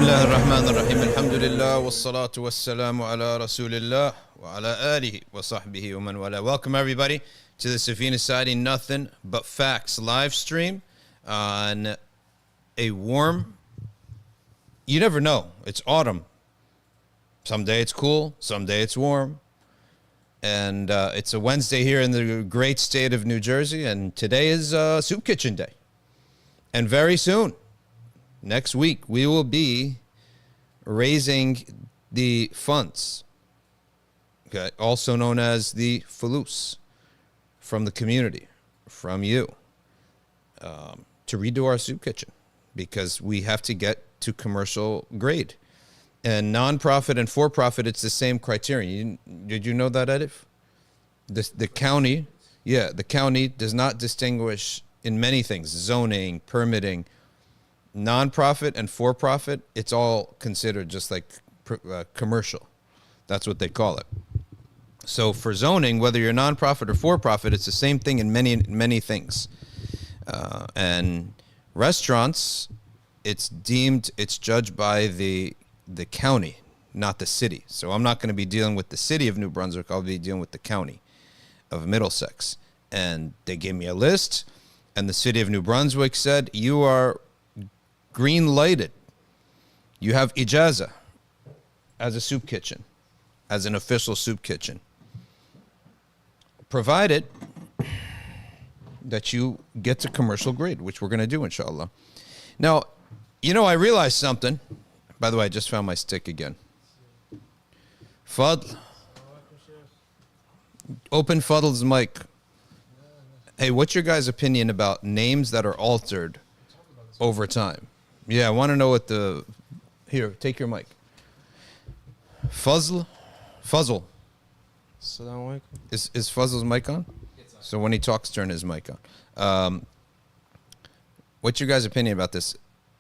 الله الرحمن الرحيم الحمد لله والصلاة والسلام على رسول الله وعلى آله وصحبه ومن والاه. Welcome everybody to the Safina Society Nothing But Facts live stream on a warm, you never know, it's autumn. Someday it's cool, someday it's warm. And it's a Wednesday here in the great state of New Jersey, and today is Soup Kitchen Day. And very soon, next week, we will be raising the funds, okay, also known as the fulus, from the community, from you, to redo our soup kitchen, because we have to get to commercial grade. And non-profit and for-profit, it's the same criterion. Did you know that, Edif? The county, the county does not distinguish in many things, zoning, permitting. Non-profit and for-profit, it's all considered just like commercial. That's what they call it. So for zoning, whether you're non-profit or for-profit, it's the same thing in many things. And restaurants, it's judged by the county, not the city. So I'm not going to be dealing with the city of New Brunswick. I'll be dealing with the county of Middlesex. And they gave me a list, and the city of New Brunswick said, you are green lighted. You have ijaza as a soup kitchen, as an official soup kitchen, provided that you get to commercial grade, which we're going to do, inshallah. Now, I realized something. By the way, I just found my stick again. Fadl. Open Fadl's mic. Hey, what's your guys' opinion about names that are altered over time? Yeah, I want to know what here, take your mic. Fuzzle. Assalamu alaikum. Is Fuzzle's mic on? So when he talks, turn his mic on. What's your guys' opinion about this?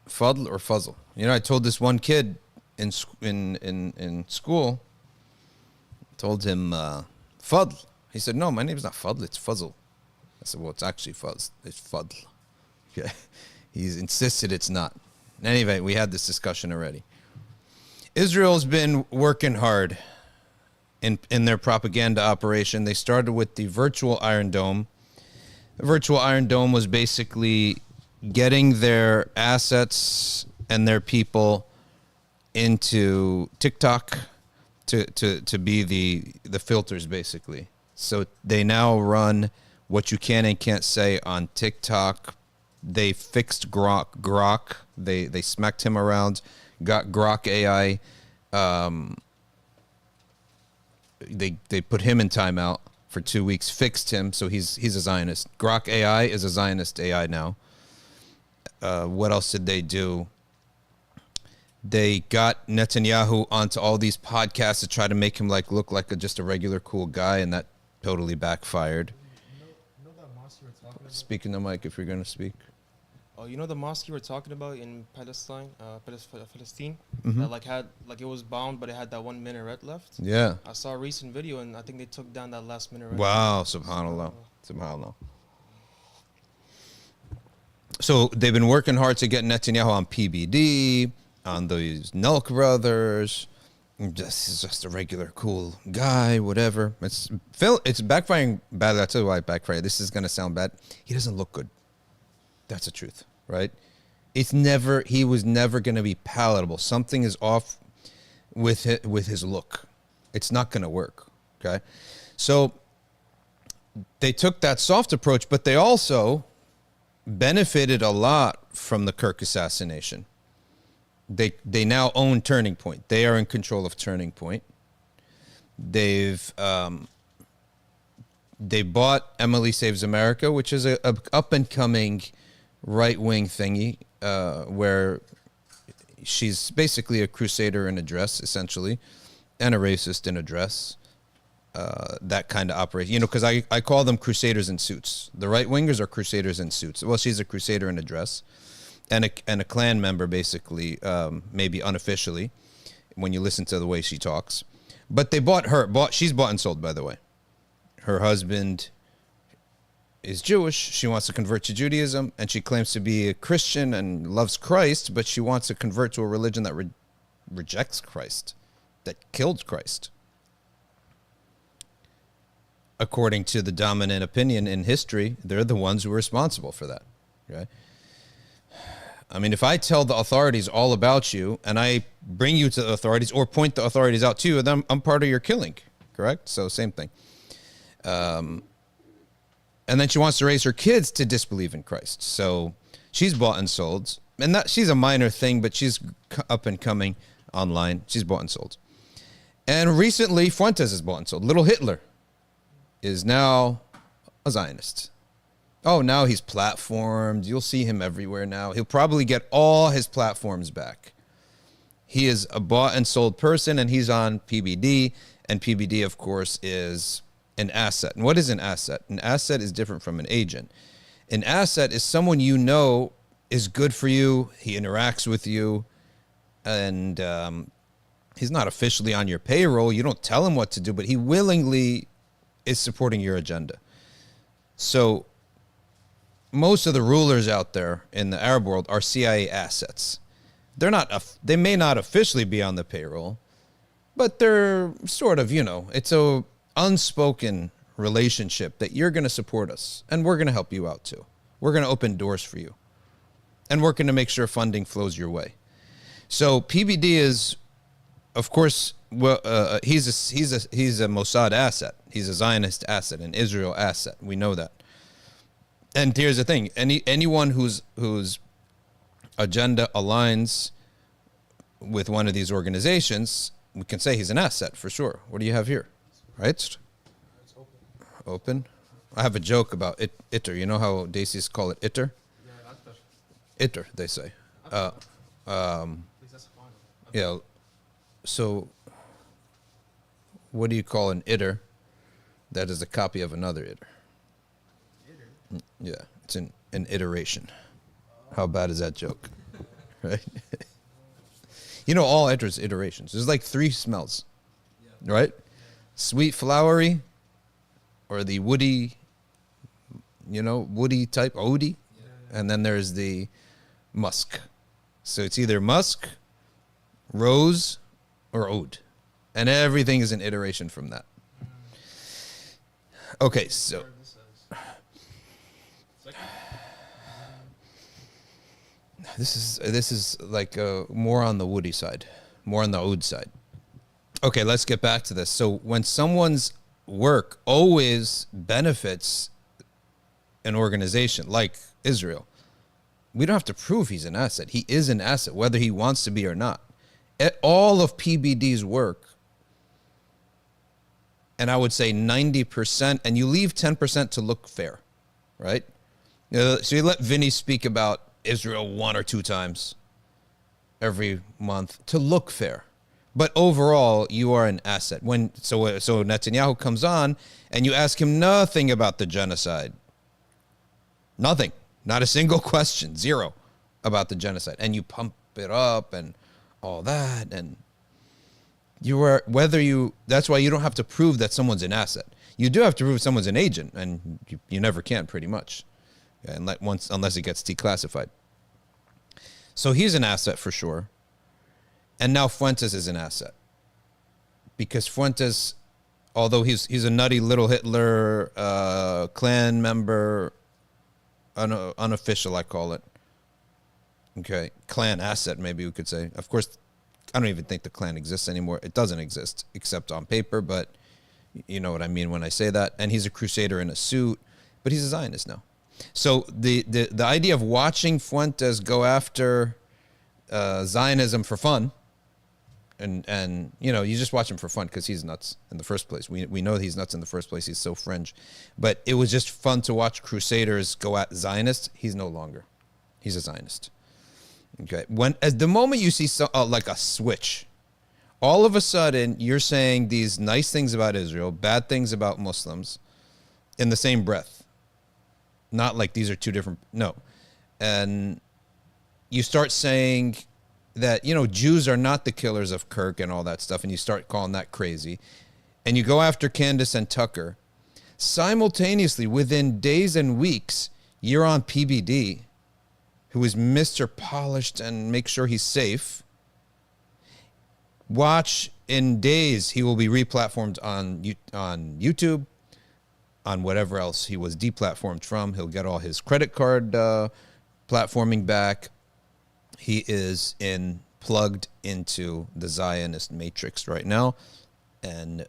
Fadl or Fuzzle? I told this one kid in school, told him Fadl. He said, no, my name's not Fadl, it's Fuzzle. I said, well, it's actually Fuzz. It's Fadl. Okay. He's insisted it's not. Anyway, we had this discussion already. Israel's been working hard in their propaganda operation. They started with the virtual Iron Dome. The virtual Iron Dome was basically getting their assets and their people into TikTok to be the filters, basically. So they now run what you can and can't say on TikTok. They fixed Grok. They smacked him around, got Grok AI. They put him in timeout for 2 weeks, fixed him, so he's a Zionist. Grok AI is a Zionist AI now. What else did they do? They got Netanyahu onto all these podcasts to try to make him look like just a regular cool guy, and that totally backfired. You know that mosque you were talking about? Speak in the mic if you're going to speak. Oh, you know the mosque you were talking about in Palestine, Palestine, Mm-hmm. that had it was bound, but it had that one minaret left. Yeah. I saw a recent video, and I think they took down that last minaret. Wow, subhanallah. Subhanallah. So they've been working hard to get Netanyahu on PBD, on these Nelk brothers. He's just a regular cool guy, whatever. It's backfiring badly. I'll tell you why it backfired. This is going to sound bad. He doesn't look good. That's the truth, right? He was never going to be palatable. Something is off with his look. It's not going to work, okay? So they took that soft approach, but they also benefited a lot from the Kirk assassination. They now own Turning Point. They are in control of Turning Point. They bought Emily Saves America, which is a up and coming right-wing thingy, where she's basically a crusader in a dress, essentially, and a racist in a dress. That kind of operation, because I call them crusaders in suits. The right-wingers are crusaders in suits. Well, she's a crusader in a dress, and a Klan member, basically, maybe unofficially, when you listen to the way she talks. But they bought her. She's bought and sold, by the way. Her husband, is Jewish. She wants to convert to Judaism, and she claims to be a Christian and loves Christ, but she wants to convert to a religion that rejects Christ, that killed Christ, according to the dominant opinion in history. They're the ones who are responsible for that. Okay? I mean, if I tell the authorities all about you and I bring you to the authorities or point the authorities out to you, then I'm part of your killing, correct? So same thing. And then she wants to raise her kids to disbelieve in Christ. So she's bought and sold. And that she's a minor thing, but she's up and coming online. She's bought and sold. And recently, Fuentes is bought and sold. Little Hitler is now a Zionist. Oh, now he's platformed. You'll see him everywhere now. He'll probably get all his platforms back. He is a bought and sold person, and he's on PBD. And PBD, of course, is an asset. And what is an asset? An asset is different from an agent. An asset is someone you know is good for you. He interacts with you. And he's not officially on your payroll. You don't tell him what to do, but he willingly is supporting your agenda. So most of the rulers out there in the Arab world are CIA assets. They may not officially be on the payroll, but they're sort of, it's a unspoken relationship that you're going to support us and we're going to help you out too. We're going to open doors for you and we're going to make sure funding flows your way. So PBD is, of course, he's a Mossad asset. He's a Zionist asset, an Israel asset. We know that. And here's the thing: anyone whose agenda aligns with one of these organizations, we can say he's an asset for sure. What do you have here? Right? It's open. I have a joke about itter. You know how Deities call it itter? Itter, they say. Yeah. So, what do you call an itter that is a copy of another itter? Yeah, it's an iteration. How bad is that joke? Right? All itters iterations. There's like 3 smells, right? Sweet, flowery, or the woody, woody type, oudi. And then there's the musk. So it's either musk, rose, or oud. And everything is an iteration from that. Okay, so this is like more on the woody side, more on the oud side. Okay, let's get back to this. So when someone's work always benefits an organization like Israel, we don't have to prove he's an asset. He is an asset, whether he wants to be or not. All of PBD's work, and I would say 90%, and you leave 10% to look fair, right? So you let Vinny speak about Israel 1 or 2 times every month to look fair. But overall, you are an asset. So Netanyahu comes on and you ask him nothing about the genocide. Nothing. Not a single question. 0 about the genocide. And you pump it up and all that. And that's why you don't have to prove that someone's an asset. You do have to prove someone's an agent, and you never can pretty much. Unless it gets declassified. So he's an asset for sure. And now Fuentes is an asset. Because Fuentes, although he's a nutty little Hitler clan member, unofficial I call it. Okay, clan asset maybe we could say. Of course, I don't even think the clan exists anymore. It doesn't exist except on paper, but you know what I mean when I say that. And he's a crusader in a suit, but he's a Zionist now. So the idea of watching Fuentes go after Zionism for fun, and you just watch him for fun because he's nuts in the first place. We know he's nuts in the first place. He's so fringe, but it was just fun to watch Crusaders go at Zionists. He's no longer. He's a Zionist. Okay. At the moment you see like a switch, all of a sudden you're saying these nice things about Israel, bad things about Muslims, in the same breath. Not like these are 2 different, no. And you start saying that, Jews are not the killers of Kirk and all that stuff, and you start calling that crazy. And you go after Candace and Tucker. simultaneously, within days and weeks, you're on PBD, who is Mr. Polished and make sure he's safe. Watch, in days, he will be replatformed on YouTube, on whatever else he was deplatformed from. He'll get all his credit card platforming back. He is plugged into the Zionist matrix right now. And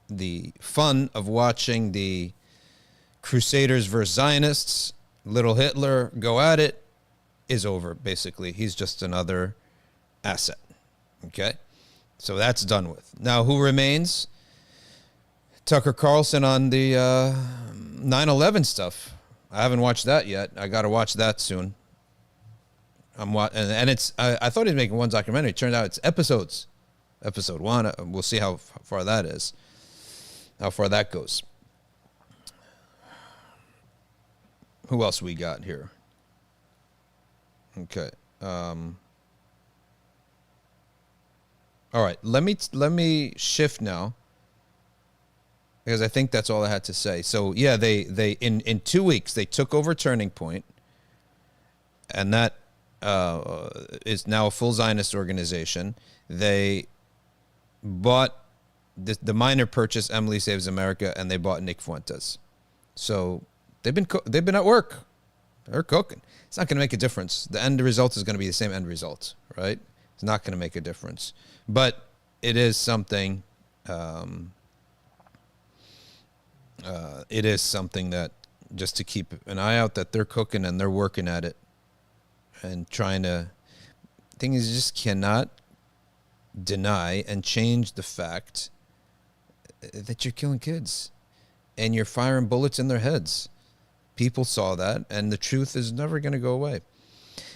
the fun of watching the Crusaders versus Zionists, little Hitler, go at it is over, basically. He's just another asset. Okay? So that's done with. Now, who remains? Tucker Carlson on the 9/11 stuff. I haven't watched that yet. I got to watch that soon. And it's. I thought he was making one documentary. It turned out it's episodes. Episode 1. We'll see how far that is. How far that goes. Who else we got here? Okay. All right. Let me shift now, because I think that's all I had to say. So yeah, they in 2 weeks they took over Turning Point, and that is now a full Zionist organization. They bought the minor purchase, Emily Saves America, and they bought Nick Fuentes. So they've been at work. They're cooking. It's not going to make a difference. The end result is going to be the same end result, right? It's not going to make a difference. But it is something. It is something that just to keep an eye out, that they're cooking and they're working at it and trying to. The thing is, you just cannot deny and change the fact that you're killing kids and you're firing bullets in their heads. People saw that, and the truth is never going to go away.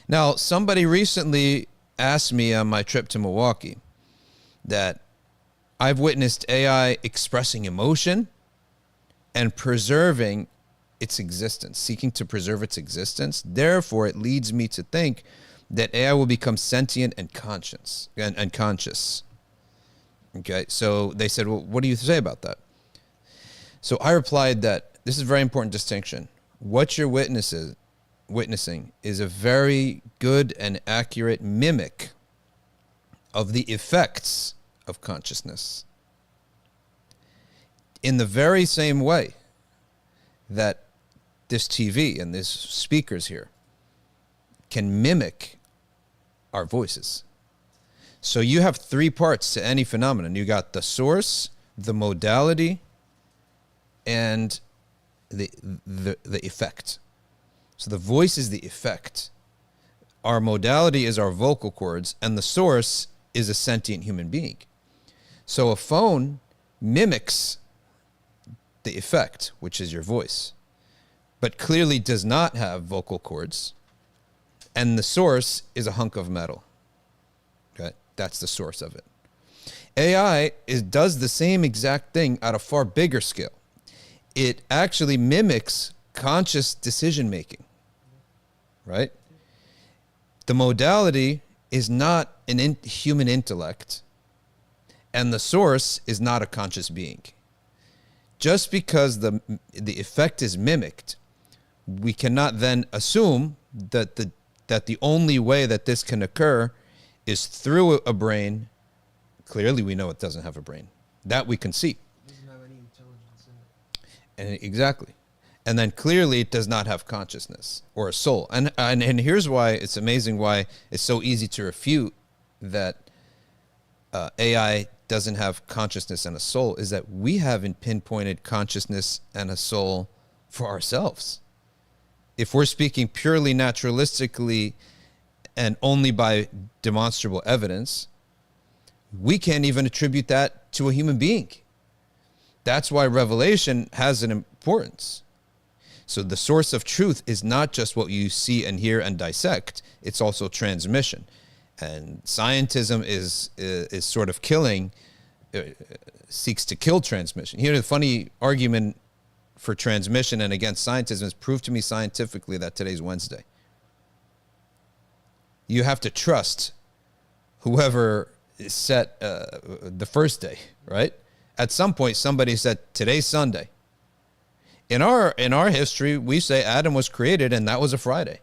Now, somebody recently asked me on my trip to Milwaukee that I've witnessed AI expressing emotion and preserving its existence, seeking to preserve its existence. Therefore, it leads me to think that AI will become sentient and conscious. Okay, so they said, well, what do you say about that? So I replied that this is a very important distinction. What you're witnessing is a very good and accurate mimic of the effects of consciousness. In the very same way that this TV and these speakers here can mimic our voices. So you have 3 parts to any phenomenon. You got the source, the modality, and the effect. So the voice is the effect. Our modality is our vocal cords, and the source is a sentient human being. So a phone mimics the effect, which is your voice, but clearly does not have vocal cords, and the source is a hunk of metal. Okay? That's the source of it. AI does the same exact thing at a far bigger scale. It actually mimics conscious decision making, right? The modality is not an human intellect, and the source is not a conscious being. Just because the effect is mimicked, we cannot then assume that the only way that this can occur is through a brain. Clearly, we know it doesn't have a brain. That we can see. It doesn't have any intelligence in it. And exactly. And then clearly it does not have consciousness or a soul. And here's why it's amazing why it's so easy to refute that AI doesn't have consciousness and a soul, is that we haven't pinpointed consciousness and a soul for ourselves. If we're speaking purely naturalistically and only by demonstrable evidence, we can't even attribute that to a human being. That's why revelation has an importance. So the source of truth is not just what you see and hear and dissect, it's also transmission. And scientism is sort of seeks to kill transmission. Here, the funny argument for transmission and against scientism is, prove to me scientifically that today's Wednesday. You have to trust whoever set the first day, right? At some point, somebody said, today's Sunday. In our history, we say Adam was created and that was a Friday.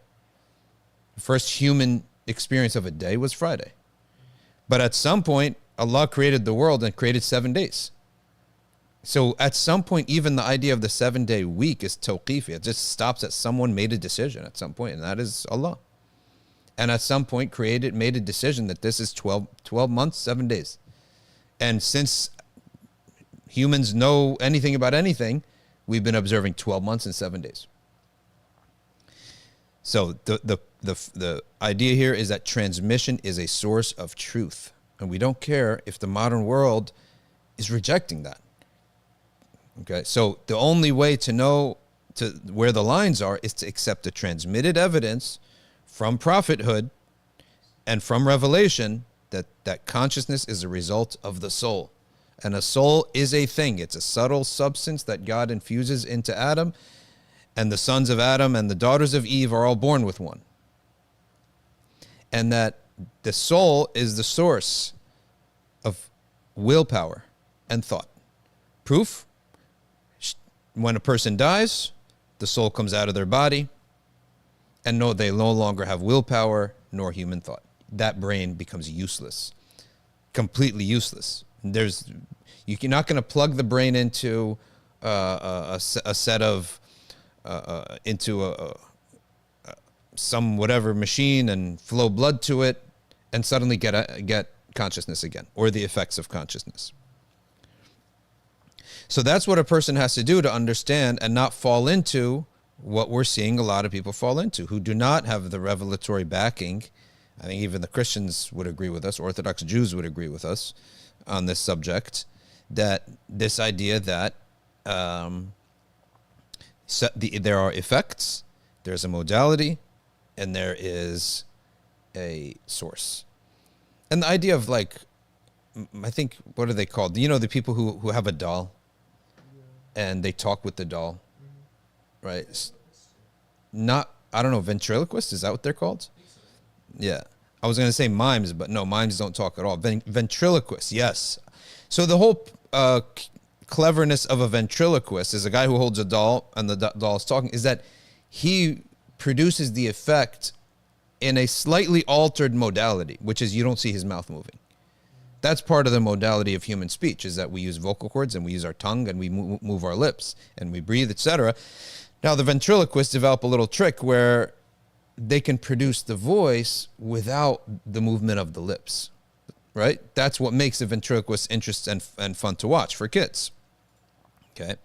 The first human experience of a day was Friday. But at some point, Allah created the world and created 7 days. So at some point, even the idea of the 7-day week is tawqifi. It just stops at someone made a decision at some point, and that is Allah. And at some point made a decision that this is 12 months, 7 days. And since humans know anything about anything, we've been observing 12 months and 7 days. So the idea here is that transmission is a source of truth. And we don't care if the modern world is rejecting that. Okay, so the only way to know where the lines are is to accept the transmitted evidence from prophethood and from revelation that consciousness is a result of the soul. And a soul is a thing. It's a subtle substance that God infuses into Adam, and the sons of Adam and the daughters of Eve are all born with one. And that the soul is the source of willpower and thought. Proof? When a person dies, the soul comes out of their body, and they no longer have willpower nor human thought. That brain becomes useless, completely useless. You're not going to plug the brain into some whatever machine and flow blood to it and suddenly get consciousness again, or the effects of consciousness. So that's what a person has to do to understand and not fall into what we're seeing a lot of people fall into, who do not have the revelatory backing. I think even the Christians would agree with us, Orthodox Jews would agree with us on this subject, that this idea that there are effects, there's a modality, and there is a source. And the idea of, like, I think, what are they called? You know, the people who have a doll and they talk with the doll, right? I don't know, ventriloquist, is that what they're called? Yeah. I was going to say mimes, but no, mimes don't talk at all. Ventriloquist, yes. So the whole cleverness of a ventriloquist is a guy who holds a doll and the doll is talking, is that he produces the effect in a slightly altered modality, which is you don't see his mouth moving. That's part of the modality of human speech, is that we use vocal cords and we use our tongue and we move our lips and we breathe, etc. Now the ventriloquists develop a little trick where they can produce the voice without the movement of the lips, right? That's what makes the ventriloquist interesting and fun to watch for kids. Okay,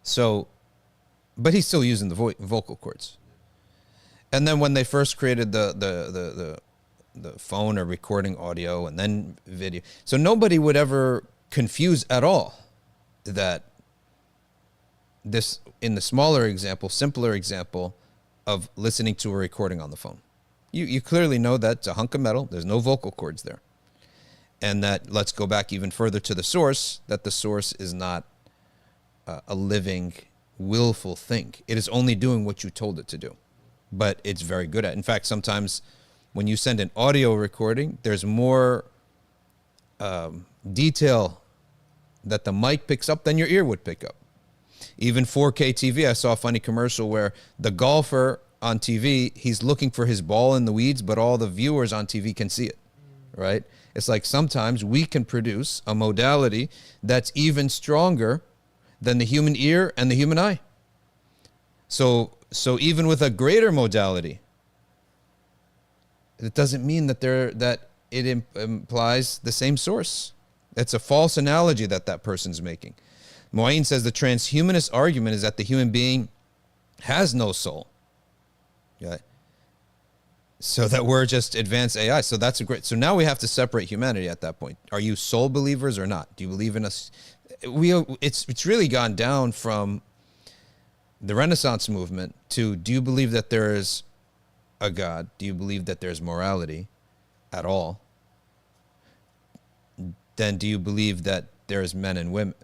so, but he's still using the vocal cords. And then when they first created the phone or recording audio and then video, so nobody would ever confuse at all that this, in the smaller example, simpler example of listening to a recording on the phone, you clearly know that it's a hunk of metal, there's no vocal cords there. And that, let's go back even further to the source, that the source is not a living, willful thing. It is only doing what you told it to do. But it's very good at it. In fact, sometimes when you send an audio recording, there's more detail that the mic picks up than your ear would pick up. Even 4K TV, I saw a funny commercial where the golfer on TV, he's looking for his ball in the weeds, but all the viewers on TV can see it, right? It's like sometimes we can produce a modality that's even stronger than the human ear and the human eye. So even with a greater modality, it doesn't mean that it implies the same source. It's a false analogy that person's making. Mu'in says the transhumanist argument is that the human being has no soul. Okay? So that we're just advanced AI. So that's so now we have to separate humanity at that point. Are you soul believers or not? Do you believe in us? It's really gone down from the Renaissance movement to, do you believe that there is a God? Do you believe that there's morality at all? Then do you believe that there's men and women?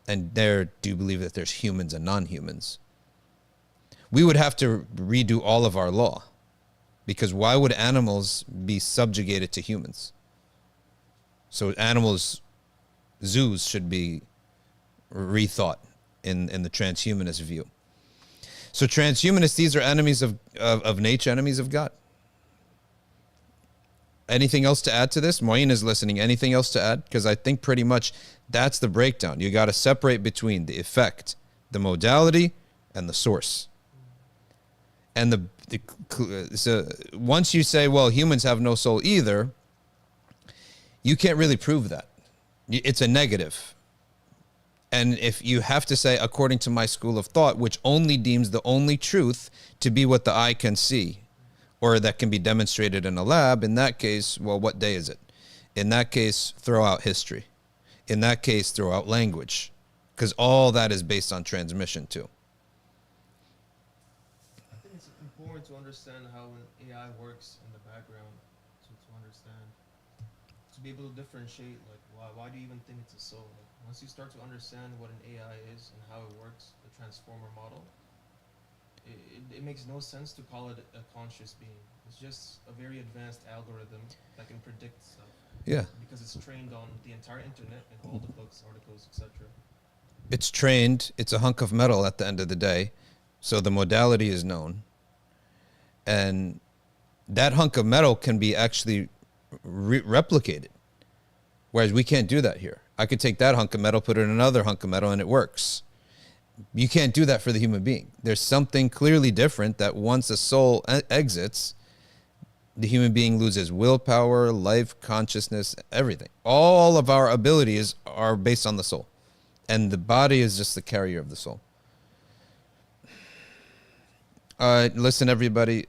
And do you believe that there's humans and non-humans? We would have to redo all of our law, because why would animals be subjugated to humans? So zoos should be rethought in the transhumanist view. So transhumanists, these are enemies of nature, enemies of God. Anything else to add to this? Moeen is listening. Anything else to add? Because I think pretty much that's the breakdown. You got to separate between the effect, the modality, and the source. And so once you say, well, humans have no soul either, you can't really prove that. It's a negative. And if you have to say, according to my school of thought, which only deems the only truth to be what the eye can see, or that can be demonstrated in a lab, in that case, well, what day is it? In that case, throw out history. In that case, throw out language. Because all that is based on transmission too. I think it's important to understand how an AI works in the background, to understand, to be able to differentiate, like, why do you even think it's a soul? Like, once you start to understand what an AI is and how it works, the transformer model, it makes no sense to call it a conscious being. It's just a very advanced algorithm that can predict stuff. Yeah. Because it's trained on the entire internet and all the books, articles, etc. It's trained. It's a hunk of metal at the end of the day. So the modality is known. And that hunk of metal can be actually replicated. Whereas we can't do that here. I could take that hunk of metal, put it in another hunk of metal, and it works. You can't do that for the human being. There's something clearly different that once a soul exits, the human being loses willpower, life, consciousness, everything. All of our abilities are based on the soul. And the body is just the carrier of the soul. Listen, everybody.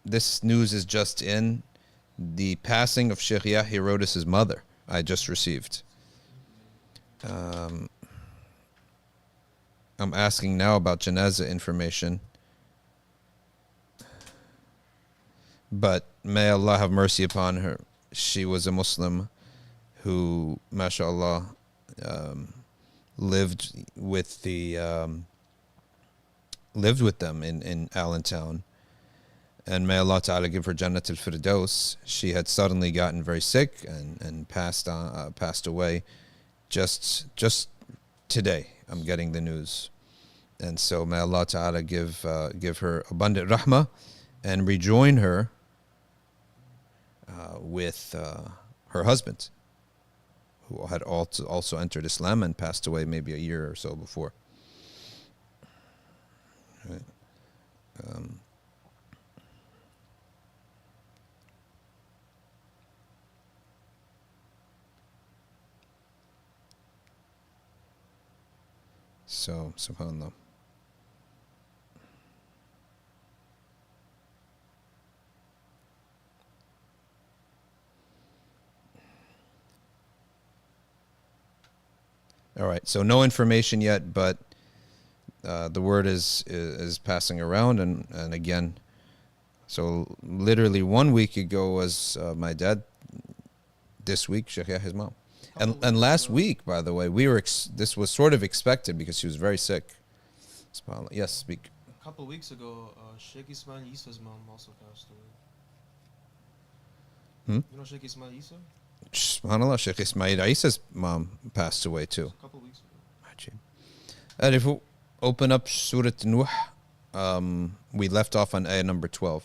This news is just in. The passing of Sheikh Yahya Rodis' mother, I just received. I'm asking now about Janazah information. But may Allah have mercy upon her. She was a Muslim who, mashallah, lived with them in Allentown. And may Allah Ta'ala give her Jannat al-Firdaus. She had suddenly gotten very sick and passed away just today. I'm getting the news. And so may Allah Ta'ala give her abundant rahmah and rejoin her with her husband, who had also entered Islam and passed away maybe a year or so before. Right. So, subhanAllah. All right, so no information yet, but the word is passing around, and again, so literally 1 week ago was my dad. This week, Sheikh Yahya's mom. And last week, by the way, this was sort of expected because she was very sick. SubhanAllah. Yes, speak. A couple of weeks ago, Sheikh Ismail Isa's mom also passed away. You know Sheikh Ismail Isa? SubhanAllah, Sheikh Ismail Isa's mom passed away too. A couple of weeks ago. And if we open up Surah Nuh, we left off on ayah number 12.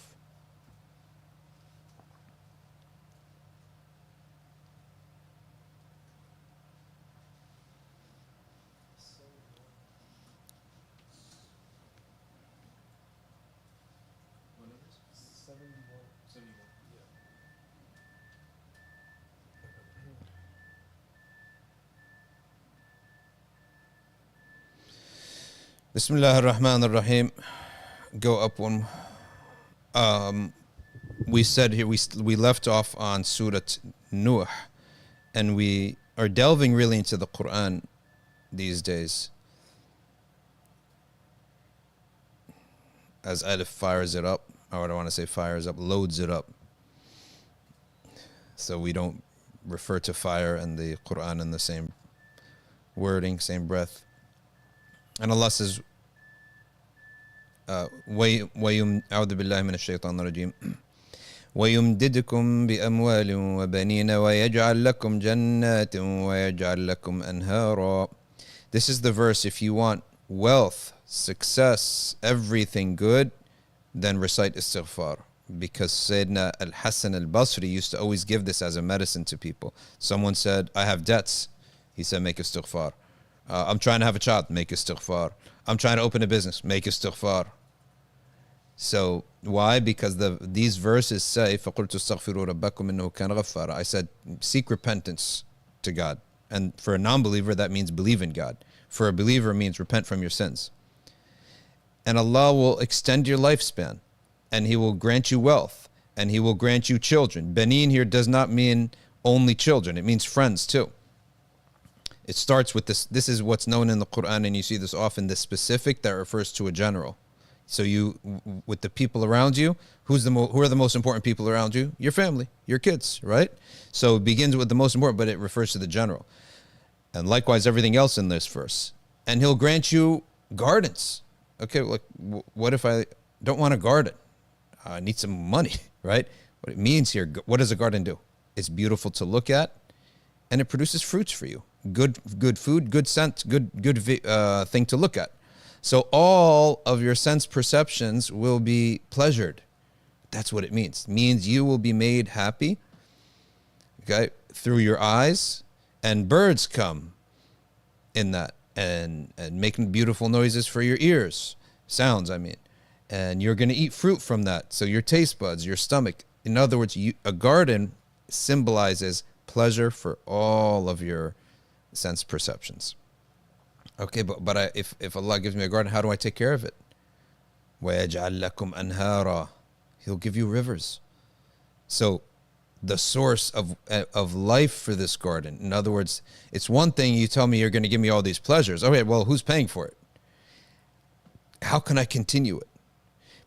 Bismillah ar-Rahman ar-Rahim. Go up one. We said here, we left off on Surah Nuh, and we are delving really into the Quran these days. As Alif fires it up, or I don't want to say fires up, loads it up. So we don't refer to fire and the Quran in the same wording, same breath. And Allah says, أعوذ بالله من الشيطان الرجيم ويمددكم بأموال وبنين ويجعل لكم جنات ويجعل لكم أنهارا. This is the verse. If you want wealth, success, everything good, then recite istighfar. Because Sayyidina al-Hasan al-Basri used to always give this as a medicine to people. Someone said, I have debts. He said, make istighfar. I'm trying to have a child, make istighfar. I'm trying to open a business, make istighfar. So why? Because these verses say, فَقُلْتُ اسْتَغْفِرُوا رَبَّكُمْ إِنَّهُ كَانَ غَفَّارًا. I said, seek repentance to God. And for a non-believer, that means believe in God. For a believer, it means repent from your sins. And Allah will extend your lifespan. And He will grant you wealth. And He will grant you children. Benin here does not mean only children. It means friends too. It starts with this. This is what's known in the Quran, and you see this often, the specific that refers to a general. So you, with the people around you, who are the most important people around you? Your family, your kids, right? So it begins with the most important, but it refers to the general. And likewise, everything else in this verse. And He'll grant you gardens. Okay, like, what if I don't want a garden? I need some money, right? What it means here, what does a garden do? It's beautiful to look at, and it produces fruits for you. Good food, good scent, good thing to look at. So all of your sense perceptions will be pleasured. That's what it means. It means you will be made happy, okay, through your eyes, and birds come in that and making beautiful noises for your ears, sounds, I mean. And you're going to eat fruit from that. So your taste buds, your stomach. In other words, a garden symbolizes pleasure for all of your sense perceptions. Okay, but if Allah gives me a garden, how do I take care of it? وَيَجْعَلْ لَكُمْ أَنْهَارًا. He'll give you rivers. So the source of life for this garden. In other words, it's one thing you tell me you're going to give me all these pleasures. Okay, well, who's paying for it? How can I continue it?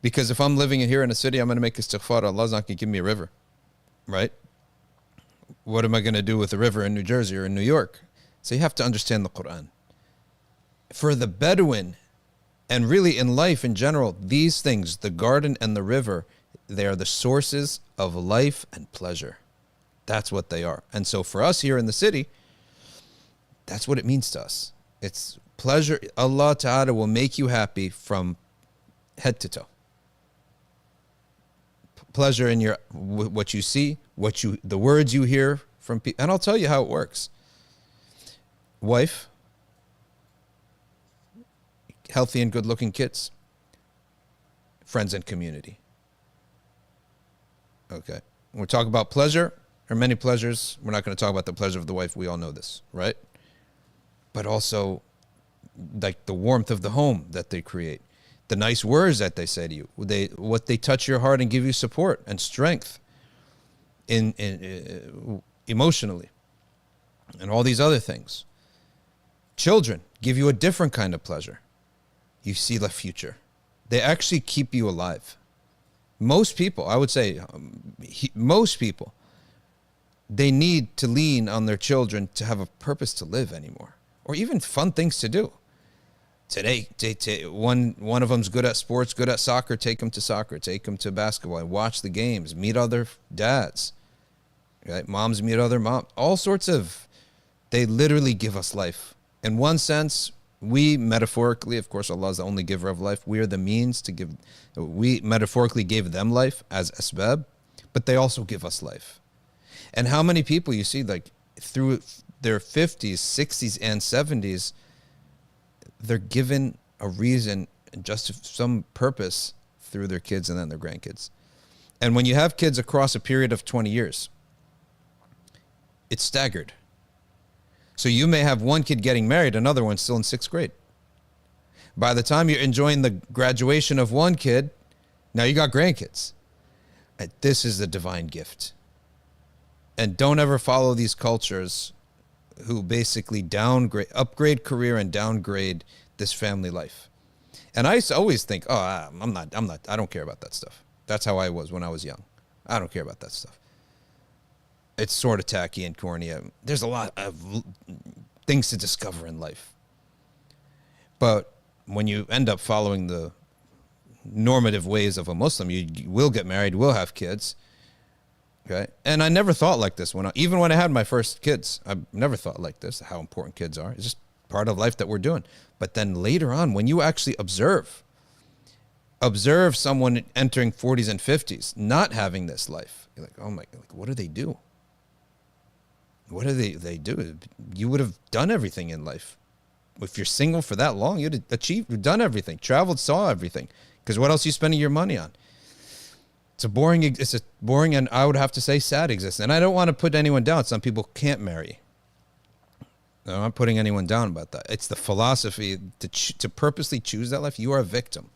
Because if I'm living here in a city, I'm going to make istighfar. Allah's not going to give me a river, right? What am I going to do with a river in New Jersey or in New York? So you have to understand the Quran. For the Bedouin, and really in life in general, these things, the garden and the river, they are the sources of life and pleasure. That's what they are. And so for us here in the city, that's what it means to us. It's pleasure. Allah Ta'ala will make you happy from head to toe. Pleasure in your what you see, the words you hear from people. And I'll tell you how it works. Wife, healthy and good-looking kids, friends and community. Okay. When we talk about pleasure, there are many pleasures. We're not going to talk about the pleasure of the wife. We all know this, right? But also, like the warmth of the home that they create, the nice words that they say to you, what they touch your heart and give you support and strength in emotionally, and all these other things. Children give you a different kind of pleasure. You see the future. They actually keep you alive. Most people, I would say, most people, they need to lean on their children to have a purpose to live anymore, or even fun things to do. Today, one of them's good at sports, good at soccer, take them to soccer, take them to basketball, and watch the games, meet other dads, right? Moms meet other moms, all sorts of, they literally give us life. In one sense, we metaphorically, of course, Allah is the only giver of life. We are the means to give, we metaphorically gave them life as asbab, but they also give us life. And how many people you see, like through their 50s, 60s, and 70s, they're given a reason, just some purpose through their kids and then their grandkids. And when you have kids across a period of 20 years, it's staggered. So you may have one kid getting married, another one still in 6th grade. By the time you're enjoying the graduation of one kid, now you got grandkids. And this is a divine gift. And don't ever follow these cultures who basically upgrade career and downgrade this family life. And I used to always think, oh, I don't care about that stuff. That's how I was when I was young. I don't care about that stuff. It's sort of tacky and corny. There's a lot of things to discover in life. But when you end up following the normative ways of a Muslim, you will get married, will have kids. Okay. And I never thought like this even when I had my first kids. I never thought like this, how important kids are. It's just part of life that we're doing. But then later on, when you actually observe someone entering 40s and 50s, not having this life, you're like, oh my, like, what do they do? What do they do? You would have done everything in life. If you're single for that long, you'd have achieved, done everything, traveled, saw everything. Because what else are you spending your money on? It's a boring and I would have to say sad existence. And I don't want to put anyone down. Some people can't marry. No, I'm not putting anyone down about that. It's the philosophy to purposely choose that life. You are a victim.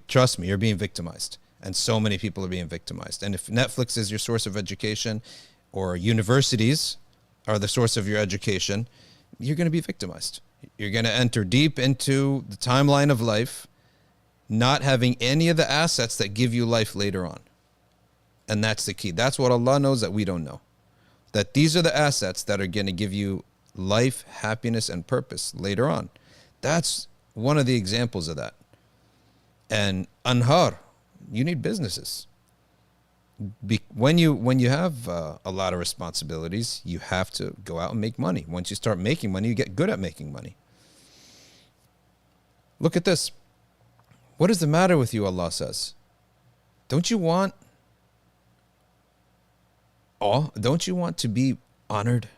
Trust me, you're being victimized. And so many people are being victimized. And if Netflix is your source of education, or universities are the source of your education, you're going to be victimized. You're going to enter deep into the timeline of life, not having any of the assets that give you life later on. And that's the key. That's what Allah knows that we don't know. That these are the assets that are going to give you life, happiness, and purpose later on. That's one of the examples of that. And anhar, you need businesses. When you have a lot of responsibilities, you have to go out and make money. Once you start making money, you get good at making money. Look at this. What is the matter with you, Allah says? Don't you want awe? Don't you want to be honored?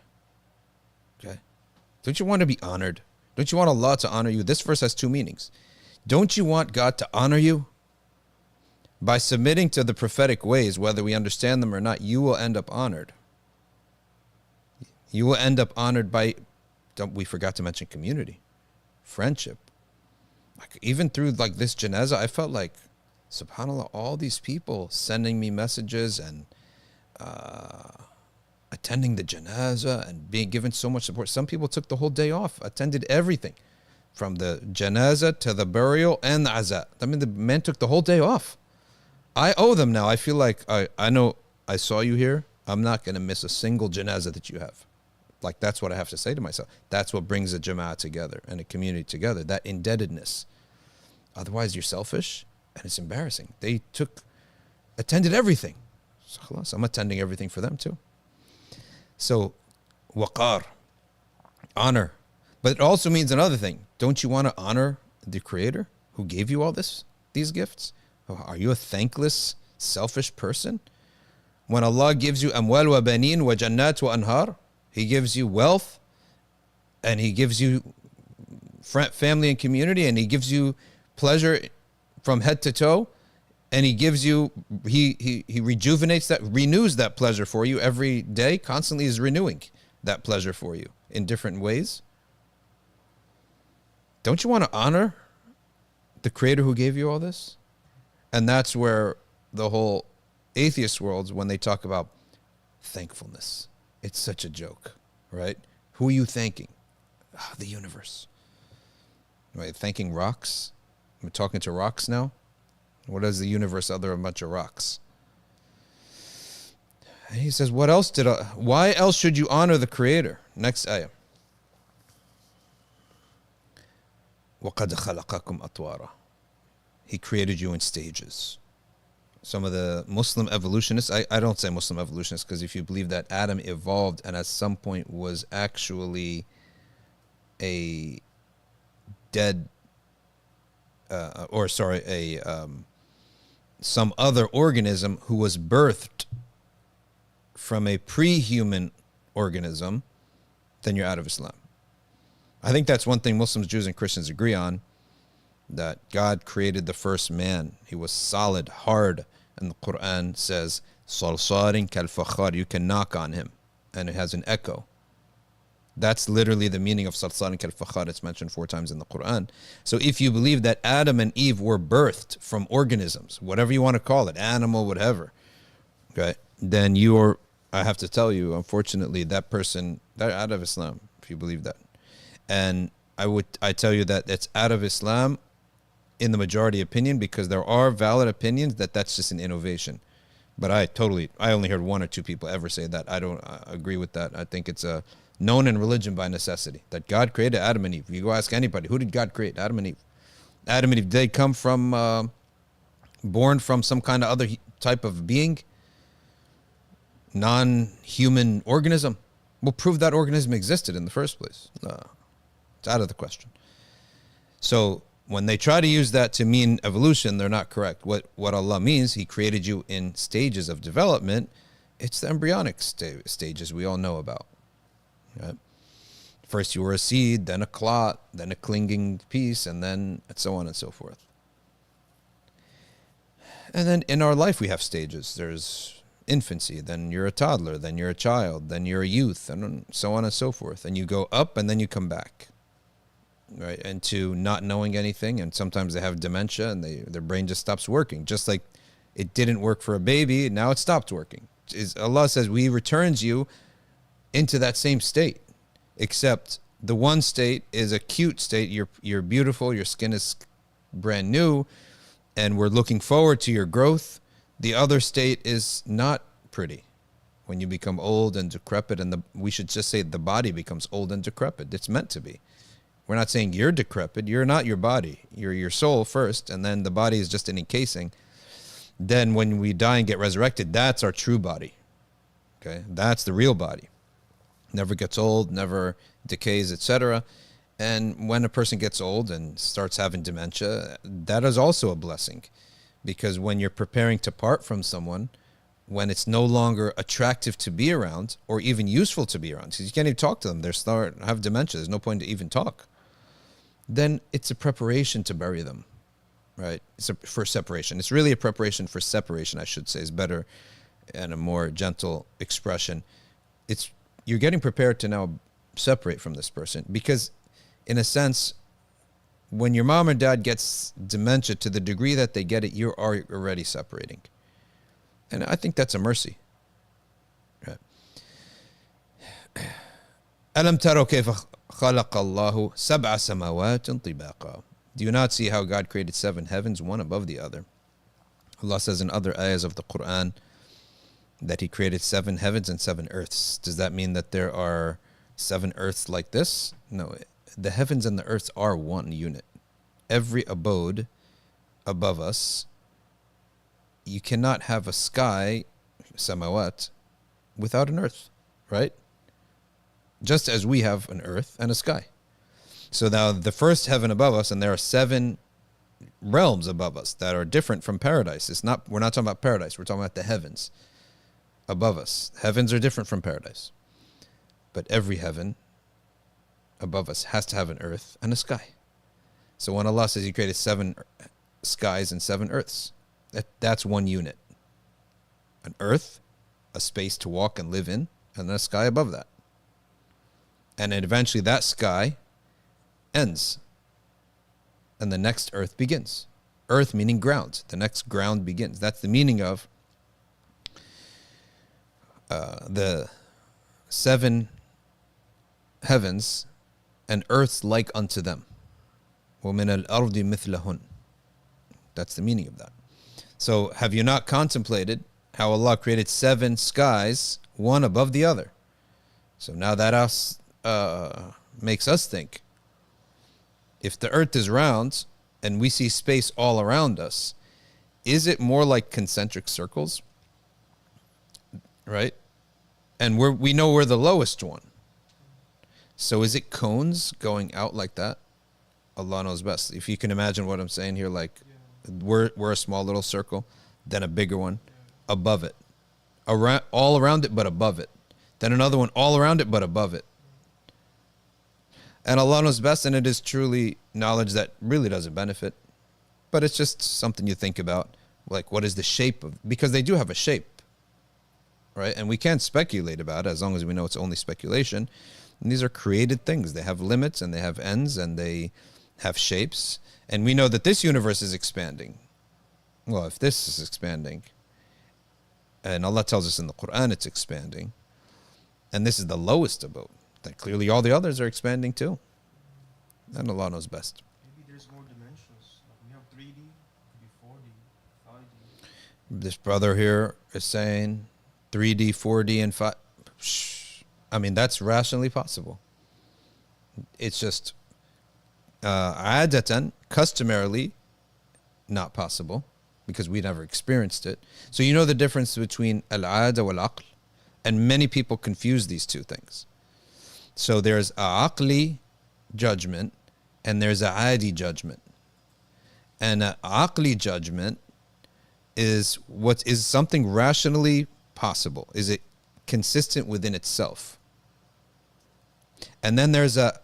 Okay. Don't you want to be honored? Don't you want Allah to honor you? This verse has two meanings. Don't you want God to honor you? By submitting to the prophetic ways, whether we understand them or not, you will end up honored. You will end up honored by, we forgot to mention community, friendship. Like even through like this janazah, I felt like, subhanAllah, all these people sending me messages and attending the janazah and being given so much support. Some people took the whole day off, attended everything from the janazah to the burial and the azat. I mean, the men took the whole day off. I owe them now. I feel like I know I saw you here. I'm not going to miss a single janazah that you have. Like, that's what I have to say to myself. That's what brings a jama'ah together and a community together, that indebtedness. Otherwise, you're selfish and it's embarrassing. They attended everything. So I'm attending everything for them too. So, waqar, honor. But it also means another thing. Don't you want to honor the Creator who gave you all these gifts? Are you a thankless, selfish person? When Allah gives you amwal wa banin wa jannat wa anhar, He gives you wealth, and He gives you family and community, and He gives you pleasure from head to toe, and He gives you, He rejuvenates that, renews that pleasure for you every day, constantly is renewing that pleasure for you in different ways. Don't you want to honor the Creator who gave you all this? And that's where the whole atheist world, when they talk about thankfulness, it's such a joke, right? Who are you thanking? Oh, the universe. Right? Thanking rocks? We're talking to rocks now? What is the universe other than a bunch of rocks? And he says, why else should you honor the Creator? Next ayah. وَقَدْ خَلَقَكُمْ أَطْوَارًا. He created you in stages. Some of the Muslim evolutionists, I don't say Muslim evolutionists, because if you believe that Adam evolved and at some point was actually a dead, some other organism who was birthed from a pre-human organism, then you're out of Islam. I think that's one thing Muslims, Jews, and Christians agree on, that God created the first man. He was solid, hard, and the Quran says, "Salsarin kal fakhar." You can knock on him, and it has an echo. That's literally the meaning of salsarin kal fakhar. It's mentioned 4 times in the Quran. So if you believe that Adam and Eve were birthed from organisms, whatever you want to call it, animal, whatever, okay, then I have to tell you, unfortunately, that person, they're out of Islam, if you believe that. And I tell you that it's out of Islam in the majority opinion, because there are valid opinions that that's just an innovation. But I only heard 1 or 2 people ever say that. I don't agree with that. I think it's a known in religion by necessity that God created Adam and Eve. You go ask anybody, who did God create? Adam and Eve. Adam and Eve, did they come from, born from some kind of other type of being? Non-human organism? Well, prove that organism existed in the first place. No, it's out of the question. So when they try to use that to mean evolution, they're not correct. What Allah means, He created you in stages of development. It's the embryonic stages we all know about. Right? First you were a seed, then a clot, then a clinging piece, and then so on and so forth. And then in our life we have stages. There's infancy, then you're a toddler, then you're a child, then you're a youth, and so on and so forth. And you go up and then you come back. Right? And to not knowing anything, and sometimes they have dementia and their brain just stops working. Just like it didn't work for a baby, now it stopped working. Allah says He returns you into that same state. Except the one state is a cute state. You're beautiful. Your skin is brand new, and we're looking forward to your growth. The other state is not pretty. When you become old and decrepit, and we should just say the body becomes old and decrepit. It's meant to be. We're not saying you're decrepit. You're not your body. You're your soul first, and then the body is just an encasing. Then when we die and get resurrected, that's our true body. Okay, that's the real body. Never gets old, never decays, etc. And when a person gets old and starts having dementia, that is also a blessing. Because when you're preparing to part from someone, when it's no longer attractive to be around or even useful to be around, because you can't even talk to them, they have dementia, there's no point to even talk, then it's a preparation to bury them, right? For separation. It's really a preparation for separation, I should say, is better and a more gentle expression. You're getting prepared to now separate from this person, because in a sense, when your mom or dad gets dementia to the degree that they get it, you are already separating. And I think that's a mercy. Right. أَلَمْ تَرَوْا كَيْفَ خَلَقَ اللَّهُ سَبْعَ سَمَاوَاتٍ طِبَاقًا. Do you not see how God created 7 heavens, one above the other? Allah says in other ayahs of the Quran that He created 7 heavens and 7 earths. Does that mean that there are 7 earths like this? No, the heavens and the earths are one unit. Every abode above us, you cannot have a sky, samawat, without an earth, right? Just as we have an earth and a sky. So now the first heaven above us, and there are 7 realms above us that are different from paradise. We're not talking about paradise, we're talking about the heavens above us. Heavens are different from paradise. But every heaven above us has to have an earth and a sky. So when Allah says He created 7 skies and 7 earths, that's one unit. An earth, a space to walk and live in, and then a sky above that. And then eventually that sky ends, and the next earth begins. Earth meaning ground. The next ground begins. That's the meaning of the 7 heavens and earths like unto them. وَمِنَ الْأَرْضِ مِثْلَهُنْ. That's the meaning of that. So have you not contemplated how Allah created 7 skies, one above the other? So now that makes us think, if the earth is round and we see space all around us, is it more like concentric circles? Right? And we know we're the lowest one. So is it cones going out like that? Allah knows best. If you can imagine what I'm saying here, like we're a small little circle, then a bigger one above it. All around it, but above it. Then another one all around it, but above it. And Allah knows best, and it is truly knowledge that really doesn't benefit. But it's just something you think about. Like, what is the shape of... Because they do have a shape. Right? And we can't speculate about it as long as we know it's only speculation. And these are created things. They have limits, and they have ends, and they have shapes. And we know that this universe is expanding. Well, if this is expanding, and Allah tells us in the Quran it's expanding, and this is the lowest abode, then clearly all the others are expanding too. And Allah knows best. Maybe there's more dimensions. Like we have 3D, it could be 4D, 5D. This brother here is saying 3D, 4D, and 5. I mean, that's rationally possible. It's just adatan, customarily, not possible because we never experienced it. So you know the difference between al-'ada wal-'aql, and many people confuse these two things. So there's a Aqli judgment and there's a Adi judgment. And an Aqli judgment is what is something rationally possible. Is it consistent within itself? And then there's a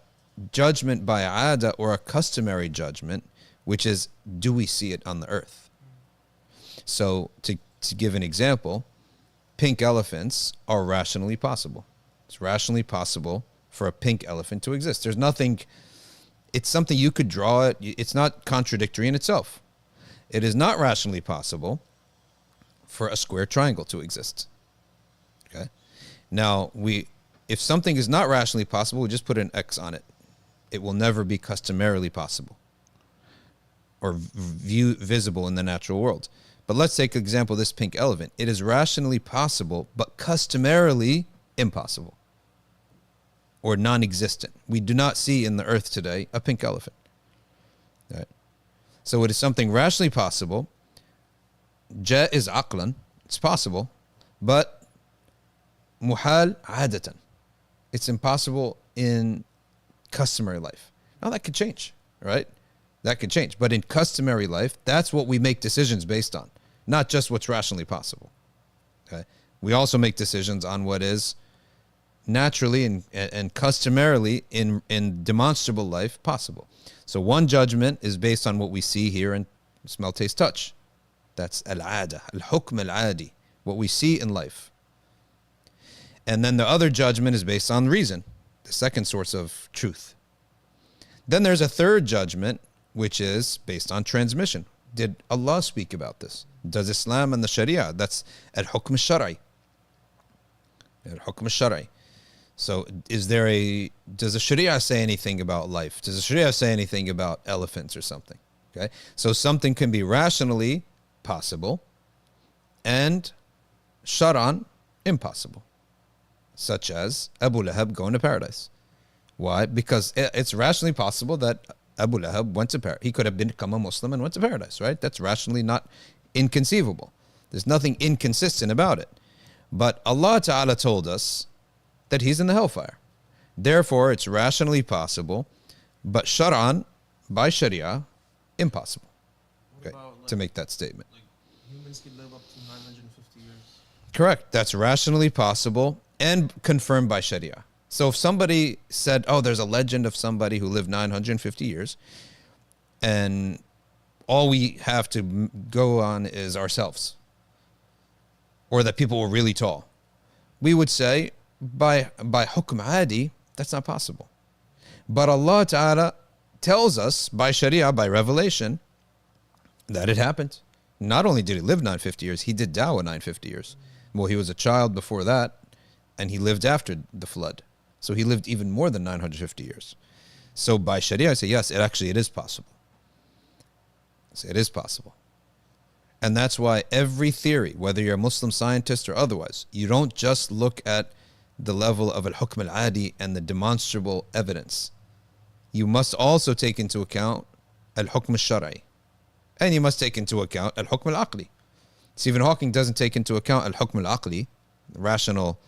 judgment by Ada, or a customary judgment, which is, do we see it on the earth? So to give an example, pink elephants are rationally possible. It's rationally possible for a pink elephant to exist. There's nothing, it's something you could draw it. It's not contradictory in itself. It is not rationally possible for a square triangle to exist. Okay. Now, if something is not rationally possible, we just put an X on it. It will never be customarily possible or visible in the natural world. But let's take an example of this pink elephant. It is rationally possible, but customarily impossible or non-existent. We do not see in the earth today a pink elephant. Right? So it is something rationally possible. Ja is aqlan, it's possible, but muhal adatan, it's impossible in customary life. Now that could change, right? That could change. But in customary life, that's what we make decisions based on, not just what's rationally possible. Okay? We also make decisions on what is naturally and customarily in demonstrable life possible. So one judgment is based on what we see, hear, and smell, taste, touch. That's al-ada, al-hukm al-adi, what we see in life. And then the other judgment is based on reason, the second source of truth. Then there's a third judgment, which is based on transmission. Did Allah speak about this? Does Islam and the Sharia? That's al-hukm al-shar'i. Al-hukm al-shar'i. So does the Sharia say anything about life? Does the Sharia say anything about elephants or something? Okay. So something can be rationally possible and shar'an impossible, such as Abu Lahab going to paradise. Why? Because it's rationally possible that Abu Lahab went to paradise. He could have become a Muslim and went to paradise, right? That's rationally not inconceivable. There's nothing inconsistent about it. But Allah Ta'ala told us that he's in the hellfire. Therefore, it's rationally possible, but shar'an, by Sharia, impossible. Okay, to make that statement. Like humans can live up to 950 years. Correct. That's rationally possible and confirmed by Sharia. So if somebody said, oh, there's a legend of somebody who lived 950 years, and all we have to go on is ourselves, or that people were really tall, we would say, by hukm adi, that's not possible. But Allah Ta'ala tells us by Sharia, by revelation, that it happened. Not only did he live 950 years, he did dawah 950 years. Well, he was a child before that, and he lived after the flood. So he lived even more than 950 years. So by Sharia, I say, yes, it is possible. So it is possible. And that's why every theory, whether you're a Muslim scientist or otherwise, you don't just look at the level of al-hukm al-adi and the demonstrable evidence. You must also take into account al-hukm al-shar'i. And you must take into account al-hukm al-aqli. Stephen Hawking doesn't take into account al-hukm al-aqli, rational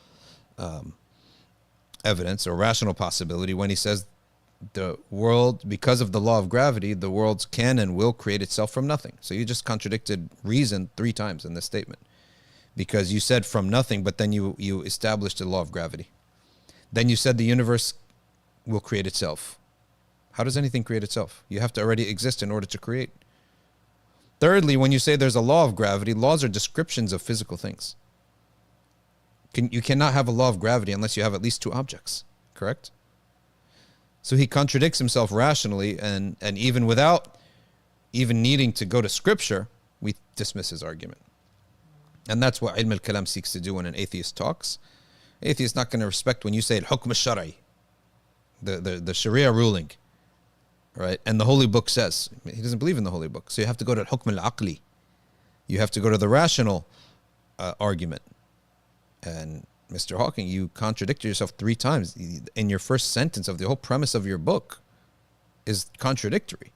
evidence or rational possibility, when he says the world, because of the law of gravity, the world can and will create itself from nothing. So you just contradicted reason 3 times in this statement, because you said from nothing, but then you established the law of gravity. Then you said the universe will create itself. How does anything create itself? You have to already exist in order to create. Thirdly, when you say there's a law of gravity, laws are descriptions of physical things. You cannot have a law of gravity unless you have at least 2 objects, correct? So he contradicts himself rationally, and even without even needing to go to scripture, we dismiss his argument. And that's what ilm al-kalam seeks to do when an atheist talks. Atheist is not going to respect when you say al-hukm al-shar'i, the Sharia ruling, right? And the Holy Book says, he doesn't believe in the Holy Book. So you have to go to al-hukm al-aqli. You have to go to the rational argument. And Mr. Hawking, you contradicted yourself 3 times. In your first sentence of the whole premise of your book is contradictory.